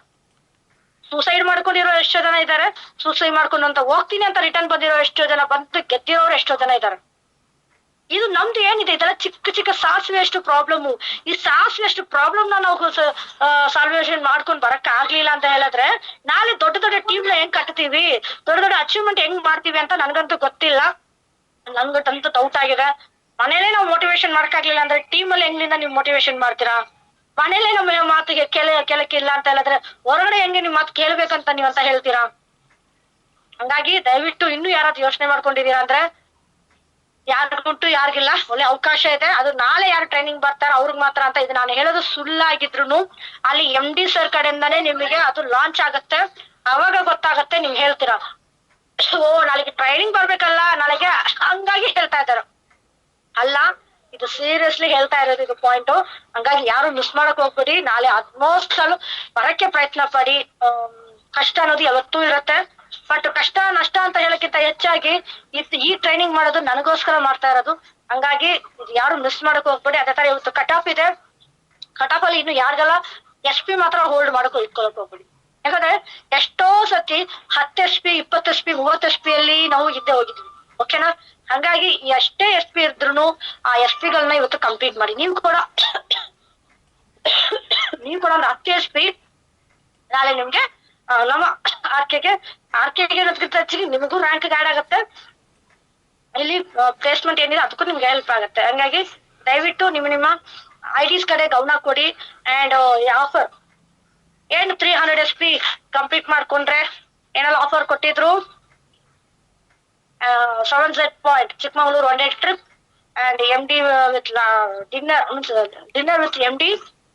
ಸೂಸೈಡ್ ಮಾಡ್ಕೊಂಡಿರೋ ಎಷ್ಟೋ ಜನ ಇದ್ದಾರೆ, ಸೂಸೈಡ್ ಮಾಡ್ಕೊಂಡು ಅಂತ ಹೋಗ್ತೀನಿ ಅಂತ ರಿಟರ್ನ್ ಬಂದಿರೋ ಎಷ್ಟೋ ಜನ, ಬಂದು ಗೆದ್ದಿರೋರು ಎಷ್ಟೋ ಜನ ಇದ್ದಾರೆ. ಇದು ನಮ್ದು ಏನಿದೆ, ಇದೆಲ್ಲ ಚಿಕ್ಕ ಸಾಸಿವೆ ಅಷ್ಟು ಪ್ರಾಬ್ಲಮ್. ಈ ಸಾಸಿವೆ ಅಷ್ಟು ಪ್ರಾಬ್ಲಮ್ ನಾವು ಸಾಲ್ವೇಷನ್ ಮಾಡ್ಕೊಂಡು ಬರಕ್ ಆಗ್ಲಿಲ್ಲ ಅಂತ ಹೇಳಿದ್ರೆ, ನಾಳೆ ದೊಡ್ಡ ಟೀಮ್ ನ ಹೆಂಗ್ ಕಟ್ತೀವಿ, ದೊಡ್ಡ ಅಚೀವ್ಮೆಂಟ್ ಹೆಂಗ್ ಮಾಡ್ತೀವಿ ಅಂತ ನನ್ಗಂತೂ ಗೊತ್ತಿಲ್ಲ. ನನ್ಗಂತೂ ಡೌಟ್ ಆಗಿದೆ. ಮನೇಲೆ ನಾವು ಮೋಟಿವೇಶನ್ ಮಾಡಕ್ಕಾಗ್ಲಿಲ್ಲ ಅಂದ್ರೆ ಟೀಮ್ ಅಲ್ಲಿ ಹೆಂಗಿಂದ ನೀವು ಮೋಟಿವೇಶನ್ ಮಾಡ್ತೀರಾ? ಮನೇಲೆ ನಮ್ಮ ಮಾತಿಗೆ ಕೇಳಕ್ಕಿಲ್ಲ ಅಂತ ಹೇಳಿದ್ರೆ ಹೊರಗಡೆ ಹೆಂಗೆ ನಿಮ್ ಮಾತು ಕೇಳ್ಬೇಕಂತ ನೀವ್ ಅಂತ ಹೇಳ್ತೀರಾ? ಹಂಗಾಗಿ ದಯವಿಟ್ಟು ಇನ್ನೂ ಯಾರಾದ್ರೂ ಯೋಚನೆ ಮಾಡ್ಕೊಂಡಿದೀರಾ ಅಂದ್ರೆ, ಯಾರಿಗುಂಟು ಯಾರಿಗಿಲ್ಲ, ಒಳ್ಳೆ ಅವಕಾಶ ಇದೆ. ಅದು ನಾಳೆ ಯಾರು ಟ್ರೈನಿಂಗ್ ಬರ್ತಾರ ಅವ್ರಿಗೆ ಮಾತ್ರ ಅಂತ. ಇದು ನಾನು ಹೇಳೋದು ಸುಳ್ಳಾಗಿದ್ರು ಅಲ್ಲಿ MD ಸರ್ ಕಡೆಯಿಂದಾನೇ ನಿಮಗೆ ಅದು ಲಾಂಚ್ ಆಗತ್ತೆ. ಅವಾಗ ಗೊತ್ತಾಗತ್ತೆ, ನೀವ್ ಹೇಳ್ತೀರಾ ಓ ನಾಳೆಗೆ ಟ್ರೈನಿಂಗ್ ಬರ್ಬೇಕಲ್ಲ ನಾಳೆಗೆ, ಹಂಗಾಗಿ ಹೇಳ್ತಾ ಇದಾರೆ. ಅಲ್ಲ, ಇದು ಸೀರಿಯಸ್ಲಿ ಹೇಳ್ತಾ ಇರೋದು, ಇದು ಪಾಯಿಂಟ್. ಹಂಗಾಗಿ ಯಾರು ಮಿಸ್ ಮಾಡಕ್ ಹೋಗ್ಬೇಡಿ. ನಾಳೆ ಆಲ್ಮೋಸ್ಟ್ ಬರಕ್ಕೆ ಪ್ರಯತ್ನ ಪಡಿ. ಕಷ್ಟ ಅನ್ನೋದು ಯಾವತ್ತೂ ಇರತ್ತೆ. ಬಟ್ ಕಷ್ಟ ನಷ್ಟ ಅಂತ ಹೇಳಕ್ಕಿಂತ ಹೆಚ್ಚಾಗಿ ಈ ಟ್ರೈನಿಂಗ್ ಮಾಡೋದು ನನಗೋಸ್ಕರ ಮಾಡ್ತಾ ಇರೋದು. ಹಂಗಾಗಿ ಯಾರು ಮಿಸ್ ಮಾಡಕ್ ಹೋಗ್ಬೇಡಿ. ಅದೇ ತರ ಇವತ್ತು ಕಟ್ ಆಫ್ ಇದೆ. ಕಟ್ ಆಫ್ ಅಲ್ಲಿ ಇನ್ನು ಯಾರಿಗೆಲ್ಲ SP ಮಾತ್ರ ಹೋಲ್ಡ್ ಮಾಡಕ್ ಇಟ್ಕೊಳಕ್ ಹೋಗ್ಬೇಡಿ. ಯಾಕಂದ್ರೆ ಎಷ್ಟೋ ಸತಿ 10 SP 20 SP 30 SP ಅಲ್ಲಿ ನಾವು ಇದ್ದೇ ಹೋಗಿದ್ವಿ. ಓಕೆನಾ? ಹಂಗಾಗಿ ಎಷ್ಟೇ SP ಇದ್ರುನು ಆ SP ಗಳನ್ನ ಇವತ್ತು ಕಂಪ್ಲೀಟ್ ಮಾಡಿ. ನೀವು ಕೂಡ ಒಂದು 10 SP ನಾಳೆ ನಿಮ್ಗೆ ನಮ್ಮ ಆರ್ಕೆಗೆ ಹೆಚ್ಚಿಗೆ ನಿಮಗೂ ರ್ಯಾಂಕ್ ಆಡ್ ಆಗುತ್ತೆ. ಇಲ್ಲಿ ಪ್ಲೇಸ್ಮೆಂಟ್ ಏನಿದೆ ಅದಕ್ಕೂ ನಿಮ್ಗೆ ಹೆಲ್ಪ್ ಆಗುತ್ತೆ. ಹಂಗಾಗಿ ದಯವಿಟ್ಟು ನಿಮ್ಮ IDs ಕಡೆ ಗಮನ ಕೊಡಿ. ಅಂಡ್ ಆಫರ್ ಏನು 300 SP ಕಂಪ್ಲೀಟ್ ಮಾಡ್ಕೊಂಡ್ರೆ ಏನೆಲ್ಲ ಆಫರ್ ಕೊಟ್ಟಿದ್ರು. 7Z point Chikkamagaluru 1 day trip and MD with dinner with MD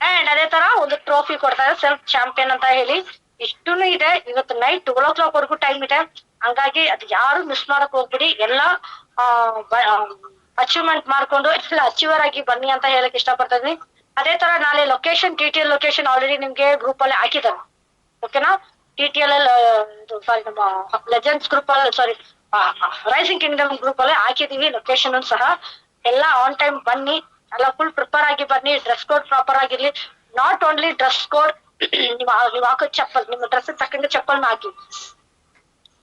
and ಅದೇ ತರ ಒಂದು ಟ್ರೋಫಿ ಕೊಡ್ತಾರೆ ಸೆಲ್ಫ್ ಚಾಂಪಿಯನ್ ಅಂತ ಹೇಳಿ. ಇಷ್ಟೂನು ಇದೆ. ಇವತ್ತು ನೈಟ್ 12 o'clock ವರೆಗೂ ಟೈಮ್ ಇದೆ. ಹಂಗಾಗಿ ಅದು ಯಾರು ಮಿಸ್ ಮಾಡಕ್ ಹೋಗ್ಬಿಡಿ. ಎಲ್ಲ ಅಚೀವ್ಮೆಂಟ್ ಮಾಡ್ಕೊಂಡು ಎಲ್ಲ ಅಚೀವರ್ ಆಗಿ ಬನ್ನಿ ಅಂತ ಹೇಳಕ್ ಇಷ್ಟಪಡ್ತಾ ಇದೀನಿ. ಅದೇ ತರ ನಾಳೆ ಲೊಕೇಶನ್ TTL ಲೊಕೇಶನ್ ಆಲ್ರೆಡಿ ನಿಮ್ಗೆ ಗ್ರೂಪ್ ಅಲ್ಲಿ ಹಾಕಿದ್ದಾರೆ. ಓಕೆನಾ? TTL ಸಾರಿ ನಮ್ಮ ಲೆಜೆಂಡ್ಸ್ ಗ್ರೂಪ್ ಅಲ್ಲಿ ಸಾರಿ ರೈಸಿಂಗ್ ಕಿಂಗ್ಡಮ್ ಗ್ರೂಪ್ ಅಲ್ಲಿ ಹಾಕಿದೀವಿ ಲೊಕೇಶನ್ ಸಹ. ಎಲ್ಲ ಆನ್ ಟೈಮ್ ಬನ್ನಿ. ಎಲ್ಲ ಫುಲ್ ಪ್ರಿಪೇರ್ ಆಗಿ ಬನ್ನಿ. ಡ್ರೆಸ್ ಕೋಡ್ ಪ್ರಾಪರ್ ಆಗಿರ್ಲಿ. ನಾಟ್ ಓನ್ಲಿ ಡ್ರೆಸ್ ಕೋಡ್, ನೀವು ಹಾಕೋ ಚಪ್ಪಲ್, ನಿಮ್ಮ ಡ್ರೆಸ್ ತಕ್ಕಂಗೆ ಚಪ್ಪಲ್ನ ಹಾಕಿ,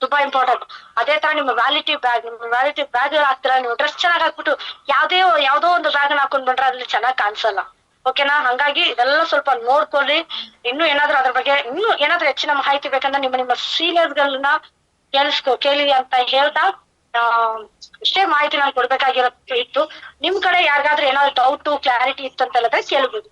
ತುಂಬಾ ಇಂಪಾರ್ಟೆಂಟ್. ಅದೇ ತರ ನಿಮ್ಮ ವ್ಯಾಲಿಟಿ ಬ್ಯಾಗ್ ಹಾಕ್ತೀರಾ, ನೀವು ಡ್ರೆಸ್ ಚೆನ್ನಾಗಿ ಹಾಕ್ಬಿಟ್ಟು ಯಾವ್ದೋ ಒಂದು ಬ್ಯಾಗ್ ಹಾಕೊಂಡ್ ಬಂದ್ರೆ ಅದ್ರಲ್ಲಿ ಚೆನ್ನಾಗಿ ಕಾಣಿಸಲ್ಲ. ಓಕೆನಾ? ಹಂಗಾಗಿ ಇದೆಲ್ಲ ಸ್ವಲ್ಪ ನೋಡ್ಕೊಳ್ಳಿ. ಇನ್ನು ಏನಾದ್ರೂ ಅದ್ರ ಬಗ್ಗೆ ಹೆಚ್ಚಿನ ಮಾಹಿತಿ ಬೇಕಂದ್ರೆ ನಿಮ್ಮ ಸೀನಿಯರ್ಸ್ ಗಳನ್ನ ಕೇಳಿ ಅಂತ ಹೇಳ್ತಾ ಇಷ್ಟೇ ಮಾಹಿತಿ ನಾನು ಕೊಡ್ಬೇಕಾಗಿರೋ ಇತ್ತು. ನಿಮ್ ಕಡೆ ಯಾರಿಗಾದ್ರೂ ಏನಾದ್ರು ಡೌಟ್ ಕ್ಲಾರಿಟಿ ಇತ್ತು ಅಂತ ಹೇಳಿದ್ರೆ ಕೇಳ್ಬೋದು.